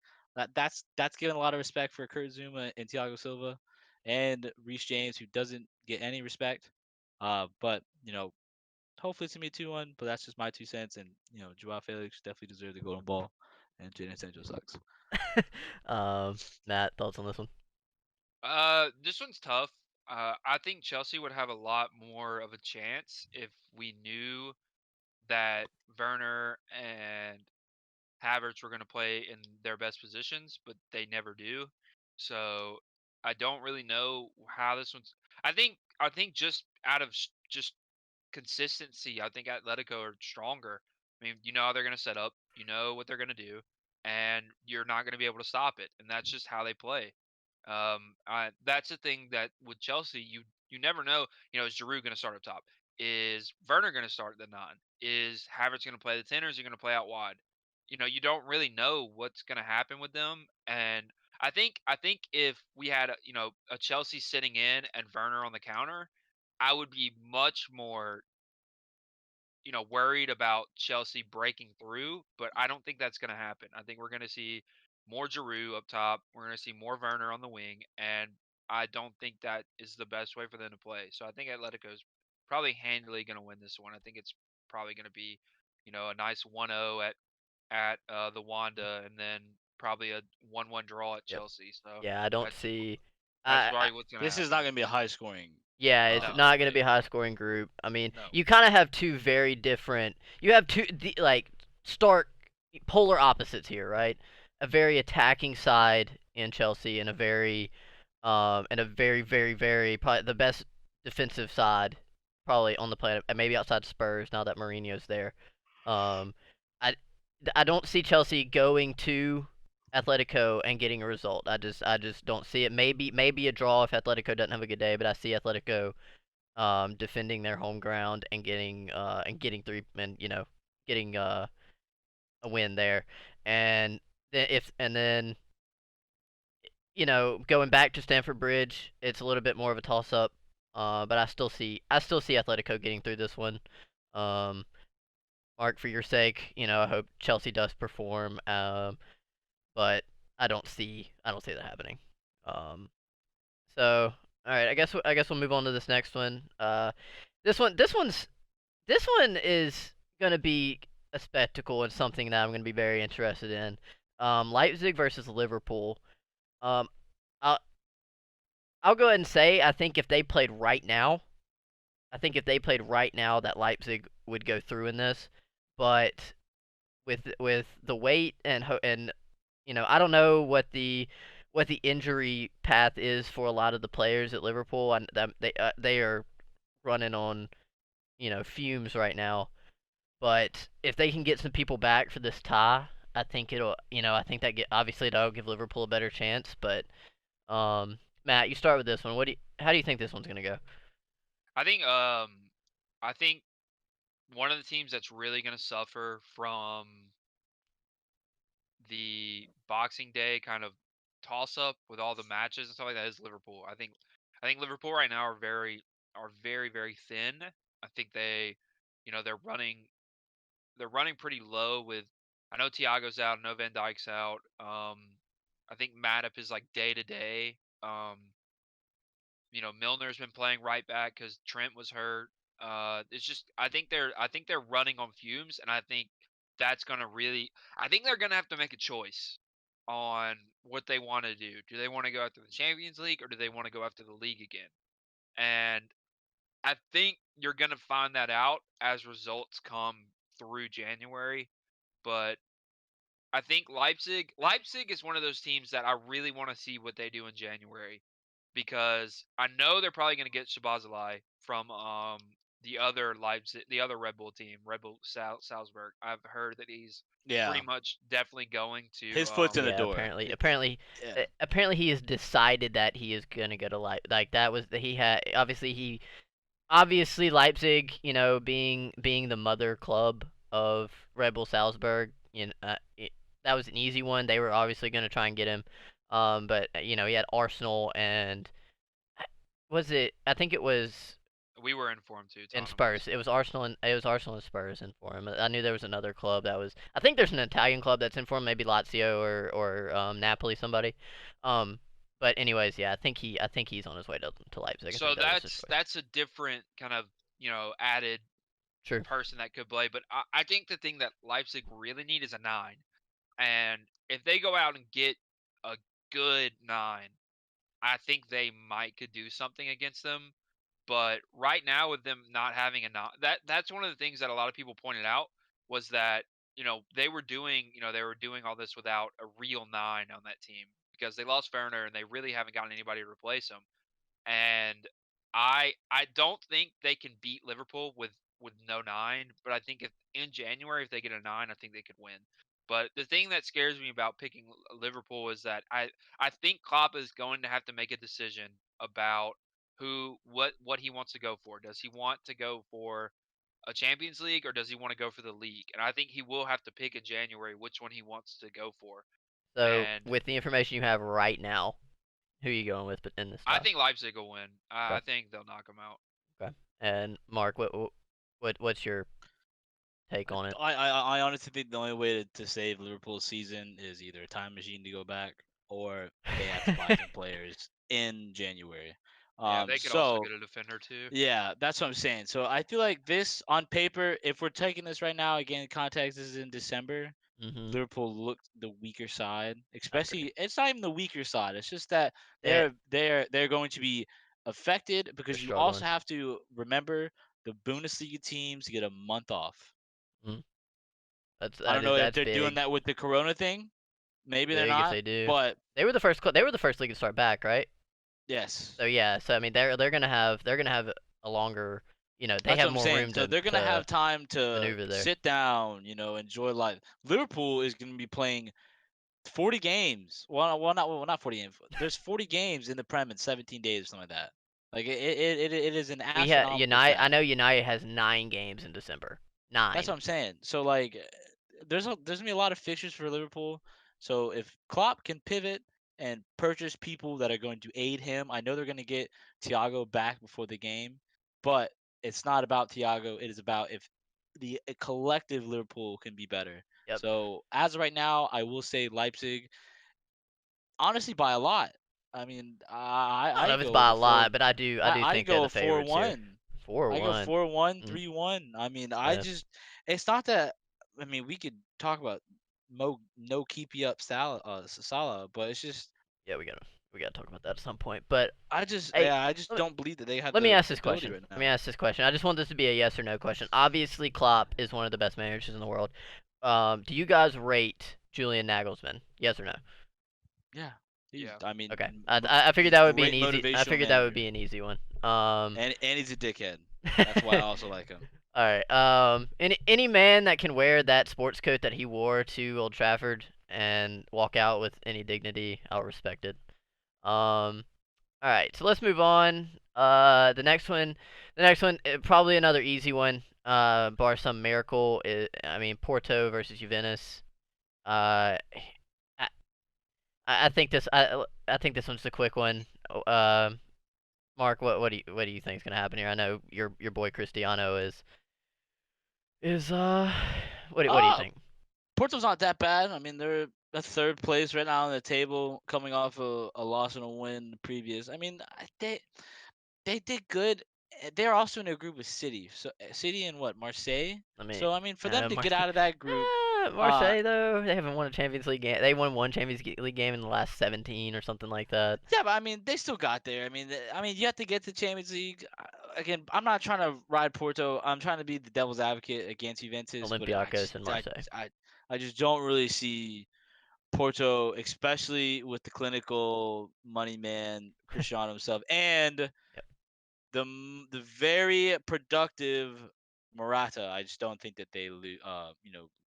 That's given a lot of respect for Kurt Zuma and Thiago Silva, and Reece James, who doesn't get any respect. But hopefully it's gonna be 2-1. But that's just my 2 cents. And Joao Felix definitely deserves the golden ball, and Jadon Sancho sucks. Matt, thoughts on this one? This one's tough. I think Chelsea would have a lot more of a chance if we knew that Werner and Havertz were going to play in their best positions, but they never do. So I don't really know how this one's. I think just out of just consistency, I think Atletico are stronger. I mean, you know how they're going to set up, you know what they're going to do, and you're not going to be able to stop it. And that's just how they play. That's the thing that with Chelsea, you never know. Is Giroud going to start up top? Is Werner going to start the 9? Is Havertz going to play the 10, or is he going to play out wide? You don't really know what's going to happen with them. And I think if we had a Chelsea sitting in and Werner on the counter, I would be much more worried about Chelsea breaking through, but I don't think that's going to happen. I think we're going to see more Giroud up top. We're going to see more Werner on the wing, and I don't think that is the best way for them to play. So I think Atletico's probably handily going to win this one. I think it's probably going to be, a nice 1-0 at the Wanda, and then probably a 1-1 draw at Yep. Chelsea. So Yeah, I don't that's see. that's I probably what's going to This is happen. not going to be a high scoring. Yeah, it's No, not going to be a it, high scoring group. I mean, no. you kind of have two very different. You have like stark polar opposites here, right? A very attacking side in Chelsea and a very very probably the best defensive side probably on the planet, and maybe outside Spurs now that Mourinho's there. Um, I I don't see Chelsea going to Atletico and getting a result. I just don't see it. Maybe a draw if Atletico doesn't have a good day, but I see Atletico defending their home ground and getting three and getting a win there. And then going back to Stamford Bridge, it's a little bit more of a toss up. But I still see Atletico getting through this one. Um, Mark, for your sake, I hope Chelsea does perform. But I don't see that happening. Um, so all right, I guess we'll move on to this next one. This one is gonna be a spectacle and something that I'm gonna be very interested in. Leipzig versus Liverpool. Um, I'll I'll go ahead and say I think if they played right now, that Leipzig would go through in this. But with the weight and I don't know what the injury path is for a lot of the players at Liverpool, and they are running on fumes right now. But if they can get some people back for this tie, I think I think obviously that'll give Liverpool a better chance. But Matt, you start with this one. How do you think this one's gonna go? I think I think one of the teams that's really going to suffer from the Boxing Day kind of toss up with all the matches and stuff like that is Liverpool. I think Liverpool right now are very very thin. I think they're running pretty low with. I know Thiago's out. I know Van Dijk's out. I think Matip is like day to day. Milner's been playing right back because Trent was hurt. It's just I think they're running on fumes, and I think that's gonna really. I think they're gonna have to make a choice on what they want to do. Do they want to go after the Champions League, or do they want to go after the league again? And I think you're gonna find that out as results come through January. But I think Leipzig is one of those teams that I really want to see what they do in January, because I know they're probably going to get Shabazalai from the other Red Bull team, Red Bull Salzburg. I've heard that he's Yeah, pretty much definitely going to. his foot's in the Yeah, door. Yeah, apparently he has decided that he is gonna go to like that was that he had obviously Leipzig, being the mother club of Red Bull Salzburg, that was an easy one. They were obviously gonna try and get him, but he had Arsenal and was it? I think it was We were informed too. and Tottenham Spurs. was. It was Arsenal and Spurs in for him. I knew there was another club that was. I think there's an Italian club that's in for him, maybe Lazio or Napoli, somebody. Um, but anyways, yeah, I think he's on his way to Leipzig. I So think that was his that's choice. that's a different kind of added True. person that could play. But I think the thing that Leipzig really need is a 9. And if they go out and get a good 9, I think they might could do something against them. But right now, with them not having a 9, that's one of the things that a lot of people pointed out was that they were doing all this without a real 9 on that team because they lost Werner and they really haven't gotten anybody to replace him. And I don't think they can beat Liverpool with no 9, but I think if in January if they get a 9, I think they could win. But the thing that scares me about picking Liverpool is that I think Klopp is going to have to make a decision about what he wants to go for. Does he want to go for a Champions League or does he want to go for the league? And I think he will have to pick in January which one he wants to go for. So, And with the information you have right now, who are you going with in this I tie? think Leipzig will win. Okay. I think they'll knock him out. Okay. And Mark, what's your take on it? I honestly think the only way to save Liverpool's season is either a time machine to go back or they have to buy some players in January. Yeah, they could also So get a defender too. yeah, that's what I'm saying. So I feel like this on paper, if we're taking this right now, again, context this is in December. Mm-hmm. Liverpool looked the weaker side, I agree. especially it's not even the weaker side. It's just that They they're going to be affected they're because you also struggling. have to remember the Bundesliga teams get a month off. Mm. I don't know if That's they're doing big. that with the Corona thing. Maybe they're Big if not, they do. but They were the first. They were the first league to start back, right? yes, So yeah. So I mean, they're gonna have a longer. They that's have what I'm more saying. room So they're gonna to have time to maneuver there. sit down, enjoy life. Liverpool is gonna be playing 40 games. Well, not 40 games. There's 40 games in the Prem in 17 days or something like that. Like it is an We have astronomical United. I stat. know United has 9 games in December. That's what 9. I'm saying. So like, there's gonna be a lot of fixtures for Liverpool. So if Klopp can pivot and purchase people that are going to aid him, I know they're gonna get Thiago back before the game, but it's not about Thiago. It is about if the collective Liverpool can be better. Yep. So as of right now, I will say Leipzig, honestly, by a lot. I mean, I don't know I if it's go with by a a four. lot, but I do I think they're go the a four favorites here. one. I go 4-1. 4-1, Mm, 3-1. I mean, I yeah. just it's not that. I mean, we could talk about no keepy up Salah, but it's just Yeah, we gotta talk about that at some point. But hey, I just let me don't believe that they have let me the ask this ability question. right Let me now. ask this question. I just want this to be a yes or no question. Obviously, Klopp is one of the best managers in the world. Do you guys rate Julian Nagelsmann? Yes or no? Yeah, he's. Yeah. I mean, Okay. I figured he's that would be an great easy. I motivational figured that would manager, be an easy one. and he's a dickhead. That's why I also like him. All right. Any man that can wear that sports coat that he wore to Old Trafford and walk out with any dignity, I'll respect it. Um. All right. So let's move on. The next one, probably another easy one. Bar some miracle. I mean, Porto versus Juventus. Uh, I, I think this one's a quick one. Uh, Mark, what do you think is gonna happen here? I know your boy Cristiano is what do you Uh, think? Porto's not that bad. I mean, they're a third place right now on the table, coming off a loss and a win the previous. I mean, they did good. They're also in a group with City. So City and what, Marseille? I mean, So I mean, for them to Mar- get out of that group, uh, Marseille though they haven't won a Champions League game. They won one Champions League game in the last 17 or something like that. yeah, but I mean, they still got there. I mean, you have to get to Champions League. Again, I'm not trying to ride Porto. I'm trying to be the devil's advocate against Juventus, but Olympiacos and Marseille. I just don't really see Porto, especially with the clinical money man Cristiano himself, and Yep. the very productive Morata. I just don't think that they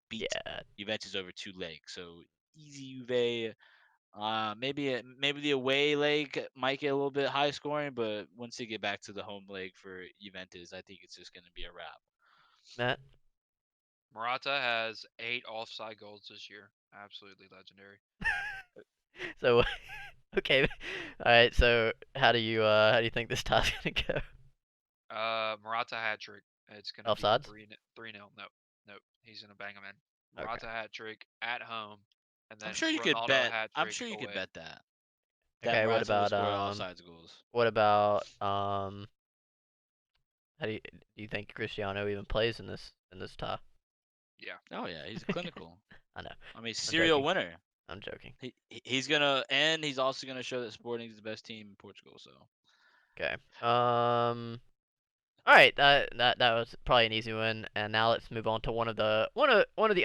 beat Yeah. Juventus over 2 legs. So easy Juve. Maybe the away leg might get a little bit high scoring, but once they get back to the home leg for Juventus, I think it's just going to be a wrap. Matt. Morata has 8 offside goals this year. Absolutely legendary. So okay. All right. So how do you think this tie's gonna go? Morata hat trick. It's gonna be Offsides. 3-0. No, no, he's gonna bang him in. Okay. Morata hat trick at home, and I'm then sure you could Ronaldo bet. hat I'm trick sure you could away. bet that Okay. What Morata will about score offsides goals. what about how do you think Cristiano even plays in this tie? Yeah. Oh yeah, he's clinical. I know. I mean, I'm serial joking. winner. I'm joking. He's gonna, and he's also gonna show that Sporting is the best team in Portugal. So Okay. All right. That was probably an easy one. And now let's move on to one of the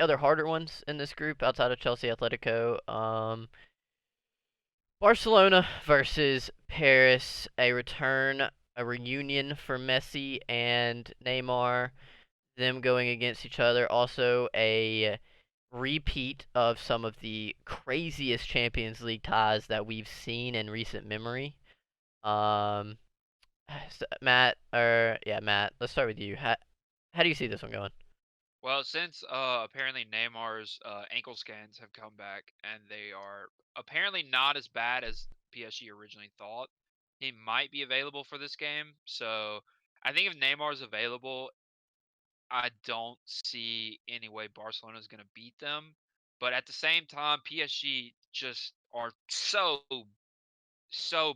other harder ones in this group outside of Chelsea, Atletico. Barcelona versus Paris. A reunion for Messi and Neymar. Them going against each other. Also a repeat of some of the craziest Champions League ties that we've seen in recent memory. Um, Matt, or yeah, Matt. Let's start with you. How do you see this one going? Well, since apparently Neymar's ankle scans have come back and they are apparently not as bad as PSG originally thought, he might be available for this game. So I think if Neymar's available, I don't see any way Barcelona is going to beat them. But at the same time, PSG just are so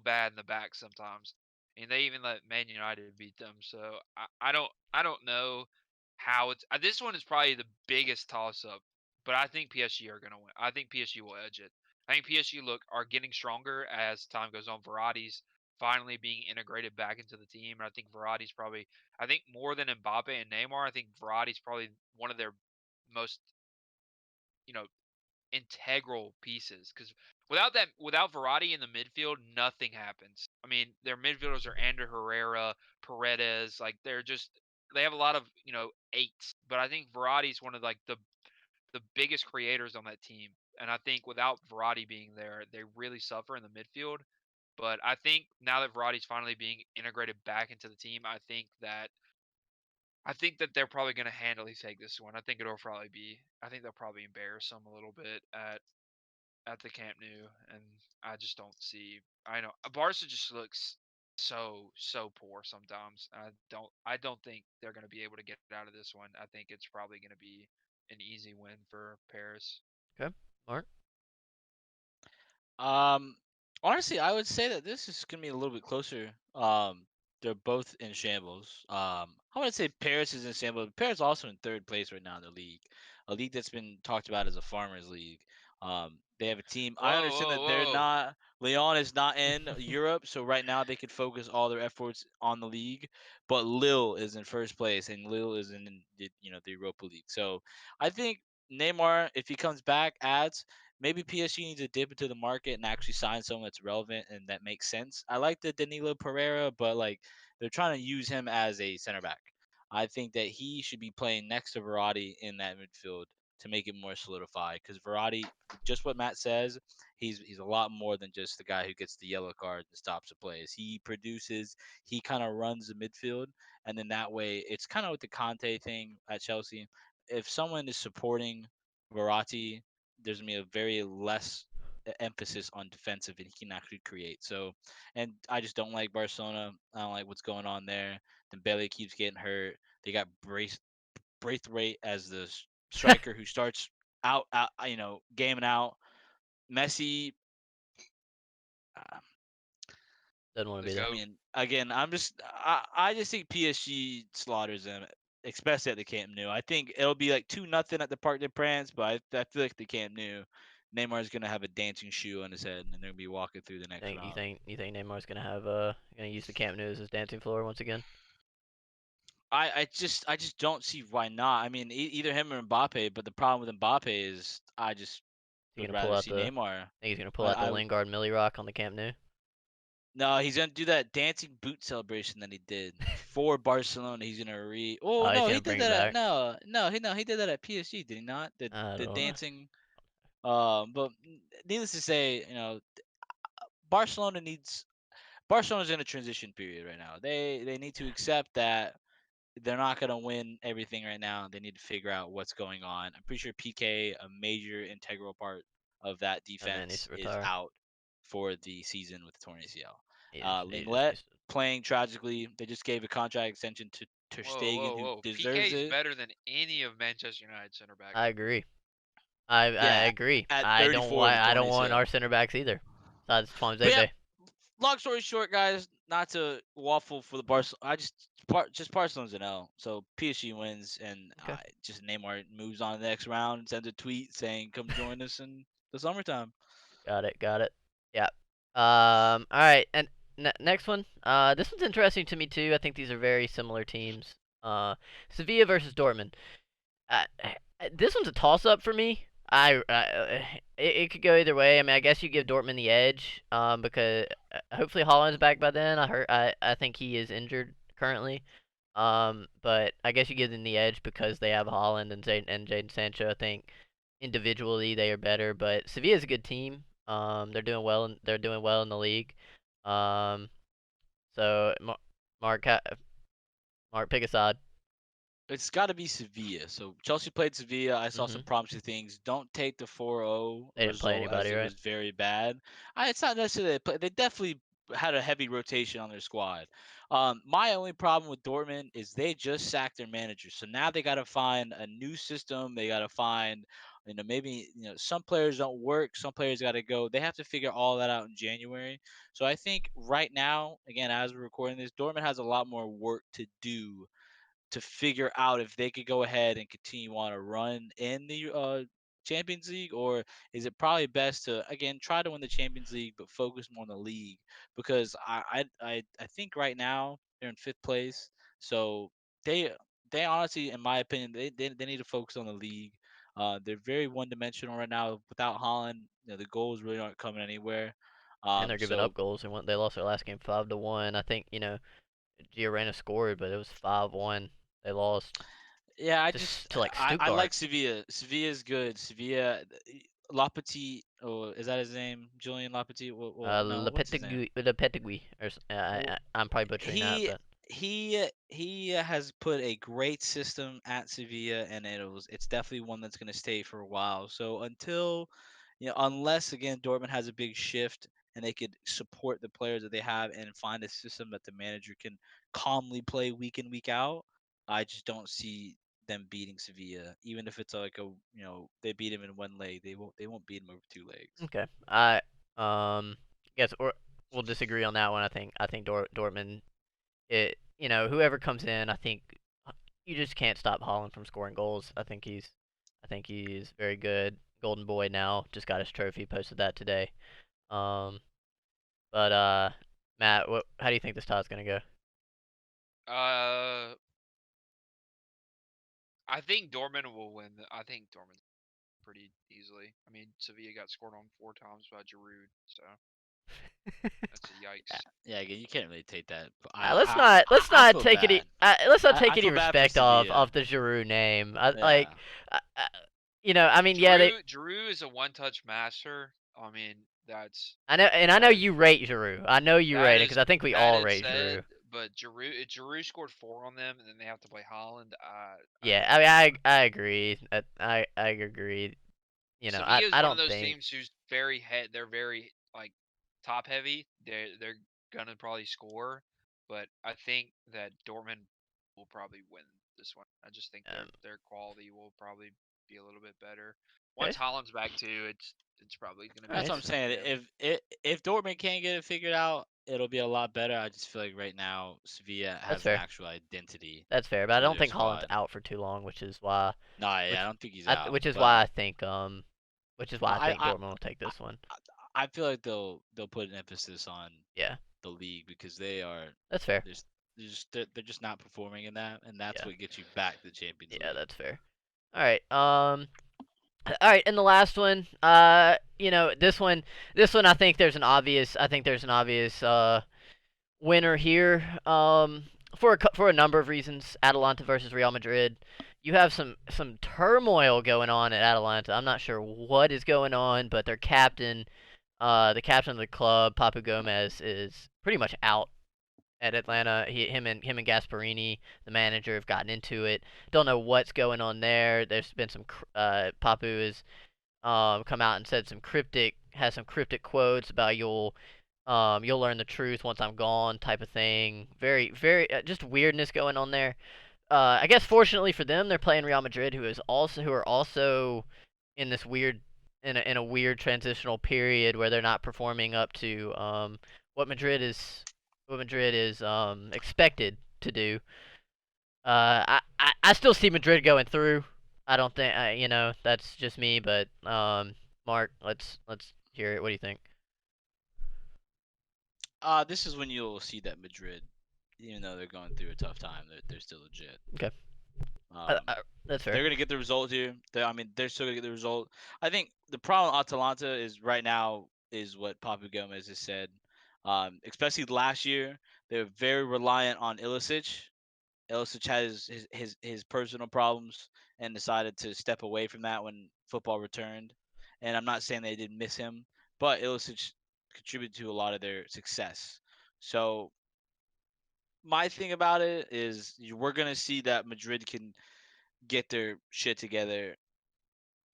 bad in the back sometimes, and they even let Man United beat them. So I don't know how it's. This one is probably the biggest toss up, but I think PSG are gonna win. I think PSG will edge it. I think PSG are getting stronger as time goes on. Verratti's finally being integrated back into the team, and I think Verratti's probably. I think more than Mbappe and Neymar, I think Verratti's probably one of their most you know integral pieces because without Verratti in the midfield, nothing happens. I mean, their midfielders are Ander Herrera, Paredes, like they have a lot of eights, but I think Verratti's one of like the biggest creators on that team, and I think without Verratti being there, they really suffer in the midfield. But I think now that Verratti's finally being integrated back into the team, I think that they're probably going to handily take this one. I think they'll probably embarrass them a little bit at the Camp Nou, and I just don't see. I know Barca just looks so poor sometimes. I don't think they're going to be able to get out of this one. I think it's probably going to be an easy win for Paris. Okay, Mark. Um, Honestly, I would say that this is gonna be a little bit closer. They're both in shambles. I would say Paris is in shambles. Paris also in third place right now in the league, a league that's been talked about as a farmers league. They have a team. I Whoa, understand whoa, that they're whoa! not. Lyon is not in Europe, so right now they could focus all their efforts on the league. But Lille is in first place, and Lille is in the Europa League. So I think Neymar, if he comes back, adds. Maybe PSG needs to dip into the market and actually sign someone that's relevant and that makes sense. I like the Danilo Pereira, but like they're trying to use him as a center back. I think that he should be playing next to Verratti in that midfield to make it more solidified. Because Verratti, just what Matt says, he's a lot more than just the guy who gets the yellow card and stops the plays. He produces, he kind of runs the midfield, and then that way it's kind of with the Conte thing at Chelsea. If someone is supporting Verratti, there's gonna be a very less emphasis on defensive, and he can actually create. So, and I just don't like Barcelona. I don't like what's going on there. Dembele keeps getting hurt. They got Braithwaite as the striker who starts out, gaming out. Messi. Uh, Doesn't want to The be I there. goat. mean, again, I just think PSG slaughters them, especially at the Camp Nou. I think it'll be like 2-0 at the Parc des Princes, but I feel like the Camp Nou, Neymar's gonna have a dancing shoe on his head, and they're gonna be walking through the next Think you round. think you think Neymar's gonna use the Camp Nou as his dancing floor once again? I just don't see why not. I mean, either him or Mbappe, but the problem with Mbappe is I just He would gonna pull rather out see the Neymar. think he's gonna pull out the I Lingard Millie Rock on the Camp Nou. No, he's gonna do that dancing boot celebration that he did for Barcelona. He's gonna Oh Oh, he's no, he gonna did bring it that at back. no, he did that at PSG, did he not? The I the don't know. dancing. But needless to say, Barcelona needs Barcelona's in a transition period right now. They need to accept that they're not going to win everything right now. They need to figure out what's going on. I'm pretty sure PK, a major integral part of that That man needs defense, to is retire. out for the season with the torn ACL. He just Linglet needs to. playing tragically. They just gave a contract extension to Ter Whoa, Stegen, whoa, who whoa! deserves PK's it. better than any of Manchester United center backs. I agree. I Yeah, agree. at I don't 34 want with a I torn don't want ACL. our center backs either. Besides But yeah, Twanzebe. long story short, guys, not to waffle for the Barcelona. Just Barcelona's an L. So PSG wins, and Okay. just Neymar moves on to the next round and sends a tweet saying, "Come join us in the summertime." Got it. Got it. Yeah. All right. And next one. This one's interesting to me too. I think these are very similar teams. Sevilla versus Dortmund. This one's a toss-up for me. It could go either way. I mean, I guess you give Dortmund the edge, because hopefully Haaland's back by then. I think he is injured currently. But I guess you give them the edge because they have Haaland and Jadon Sancho. I think individually they are better, but Sevilla's a good team. They're doing well. They're doing well in the league. Um, so Mark, Mark, pick a side. It's got to be Sevilla. So Chelsea played Sevilla. I saw some Mhm. promising things. Don't take the 4-0 They didn't play result as anybody, it right? was very bad. It's not necessarily they definitely had a heavy rotation on their squad. My only problem with Dortmund is they just sacked their manager, so now they got to find a new system. They got to find, maybe some players don't work, some players got to go. They have to figure all that out in January. So I think right now, again, as we're recording this, Dortmund has a lot more work to do to figure out if they could go ahead and continue on a run in the Champions League, or is it probably best to again try to win the Champions League but focus more on the league? Because I think right now they're in fifth place, so they they honestly, in my opinion, they need to focus on the league. They're very one dimensional right now. Without Holland, the goals really aren't coming anywhere. And they're giving So up goals. They lost their last game 5-1. I think Giorena scored, but it was 5-1. They lost yeah, to like I Stuttgart. like Sevilla. Sevilla's good. Sevilla, Lopetegui, or is that his name? Julian Lopetegui. Well, no, what's his name? Lopetegui, Well, I'm probably butchering that, he but he has put a great system at Sevilla, and it's definitely one that's going to stay for a while. So until unless again Dortmund has a big shift and they could support the players that they have and find a system that the manager can calmly play week in week out, I just don't see them beating Sevilla. Even if it's like they beat him in one leg, they won't beat him over two legs. okay. I guess or we'll disagree on that one. I think Dortmund. Whoever comes in, I think you just can't stop Holland from scoring goals. I think he's very good. Golden boy now, just got his trophy. Posted that today. Um, but Matt, how do you think this tie's gonna go? Uh, I think Dortmund will win. I think Dortmund pretty easily. I mean, Sevilla got scored on 4 times by Giroud, so that's a yikes. Yeah, again, you can't really take that. Let's not let's I not feel take any bad. let's not I take any feel bad for respect Sevilla. off the Giroud name. Yeah. I mean, yeah, Giroud is a one-touch master. I mean, that's I know that is you rate Giroud. I know you that rate it is because I think we that all is rate said. Giroud. But Giroud scored 4 on them, and then they have to play Holland. I Yeah, don't I know. mean, I agree. I agree. Sevilla is I one of don't those think teams who's they're very like top heavy. They're gonna probably score, but I think that Dortmund will probably win this one. I just think um their quality will probably be a little bit better. okay. Once Holland's back too, it's probably gonna be That's the what I'm Nice. same saying. again. If Dortmund can't get it figured out, it'll be a lot better. I just feel like right now Sevilla That's has an fair. actual identity That's fair, but I to don't their think Holland's squad. out for too long, which is why No, yeah, I which don't think he's out, which is but why I think I Dortmund will take I, this one. I feel like they'll put an emphasis on Yeah, the league because they are that's fair. there's they're just not performing in that, and that's Yeah, what gets you back to the Champions yeah, League. that's fair. All right. All right, and the last one, this one, I think there's an obvious winner here. For a number of reasons, Atalanta versus Real Madrid. You have some turmoil going on at Atalanta. I'm not sure what is going on, but the captain of the club, Papu Gomez, is pretty much out at Atlanta. Him and Gasparini, the manager, have gotten into it. Don't know what's going on there. There's been Papu has come out and said some cryptic quotes about you'll learn the truth once I'm gone type of thing. Very very just weirdness going on there. I guess fortunately for them, they're playing Real Madrid, who are also in this weird in a weird transitional period where they're not performing up to what Madrid is expected to do. I still see Madrid going through. I don't think that's just me, but Mark, let's hear it. What do you think? This is when you'll see that Madrid, even though they're going through a tough time, they're still legit. Okay, Um, that's fair. they're gonna get the result here. I mean, they're still gonna get the result. I think the problem with Atalanta is right now is what Papu Gomez has said. Especially last year, they were very reliant on Ilicic. Ilicic has his personal problems and decided to step away from that when football returned. And I'm not saying they didn't miss him, but Ilicic contributed to a lot of their success. So my thing about it is we're gonna see that Madrid can get their shit together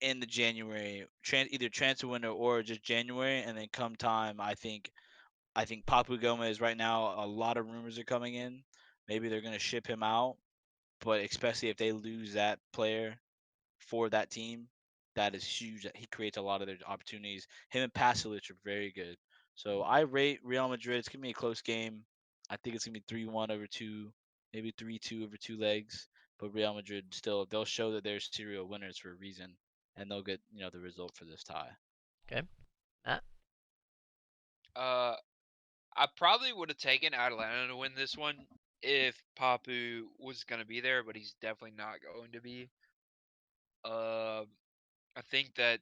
in the January either transfer window or just January, and then come time, I think Papu Gomez right now, a lot of rumors are coming in. Maybe they're gonna ship him out, but especially if they lose that player for that team, that is huge. He creates a lot of their opportunities. Him and Pasalic are very good. So I rate Real Madrid. It's gonna be a close game. I think it's gonna be 3-1 over two, maybe 3-2 over two legs. But Real Madrid still, they'll show that they're serial winners for a reason, and they'll get the result for this tie. Okay, Matt. Uh, I probably would have taken Atlanta to win this one if Papu was going to be there, but he's definitely not going to be. I think that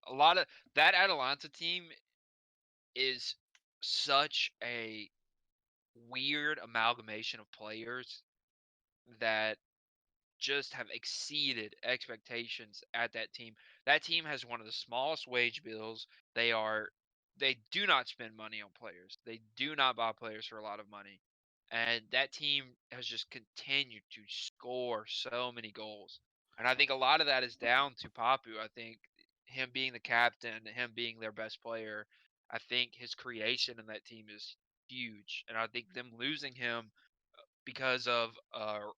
a lot of that Atalanta team is such a weird amalgamation of players that just have exceeded expectations at that team. That team has one of the smallest wage bills. They do not spend money on players. They do not buy players for a lot of money. And that team has just continued to score so many goals. And I think a lot of that is down to Papu. I think him being the captain, him being their best player, I think his creation in that team is huge. And I think them losing him because of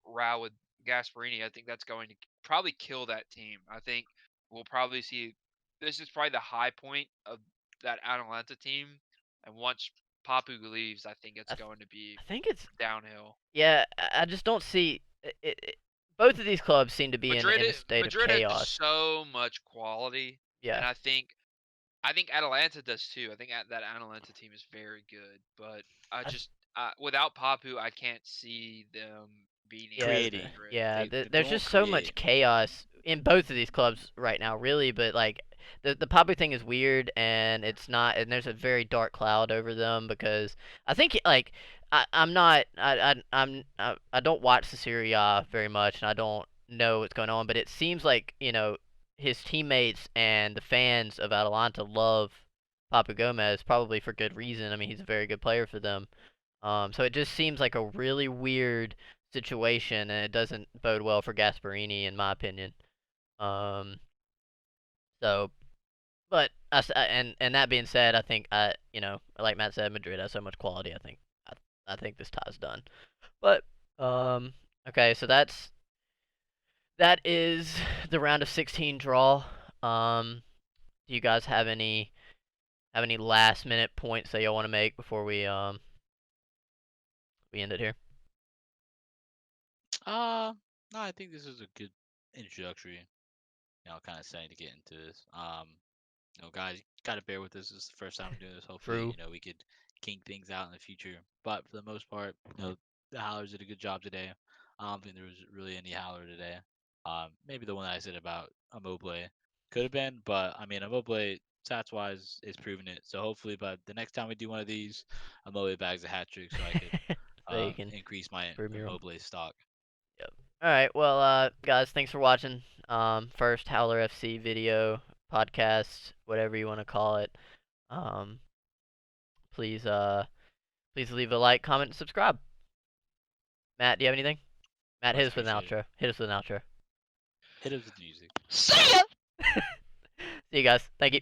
row with Gasparini, I think that's going to probably kill that team. I think we'll probably see this is probably the high point of that Atalanta team, and once Papu leaves, I think it's I, th- going to be I think it's downhill. yeah. I just don't see both of these clubs seem to be in a state of Madrid has chaos. so much quality, Yeah, and I think Atalanta does too. I think that Atalanta team is very good, but I I th- just without Papu, I can't see them beating yeah, Creating, Madrid. yeah. they There's won't just so create. much chaos in both of these clubs right now, really. But like the Papu thing is weird, and it's not. And there's a very dark cloud over them because I think like I'm not I don't watch the Serie A very much, and I don't know what's going on. But it seems like his teammates and the fans of Atalanta love Papu Gomez, probably for good reason. I mean, he's a very good player for them. So it just seems like a really weird situation, and it doesn't bode well for Gasparini, in my opinion. Um, so, but and that being said, I think like Matt said, Madrid has so much quality. I think this tie's done. But okay, so that is the round of 16 draw. Do you guys have any last minute points that y'all want to make before we end it here? Uh, no, I think this is a good introductory, kind of setting to get into this. Guys, gotta bear with this. This is the first time we're doing this. Hopefully, True. we could kink things out in the future. But for the most part, the Howlers did a good job today. I don't think there was really any Howler today. Maybe the one that I said about Immobile could have been, but I mean, Immobile stats wise is proving it. So hopefully, by the next time we do one of these, Immobile bags a hat trick so I could So you can increase my prove me wrong. Immobile stock. Yep. All right. Well, guys, thanks for watching. First HowlerFC video podcast, whatever you want to call it. Um, please, please leave a like, comment, and subscribe. Matt, do you have anything? Matt, hit Much us with an appreciated. outro. Hit us with an outro. Hit us with the music. See ya. See you guys. Thank you.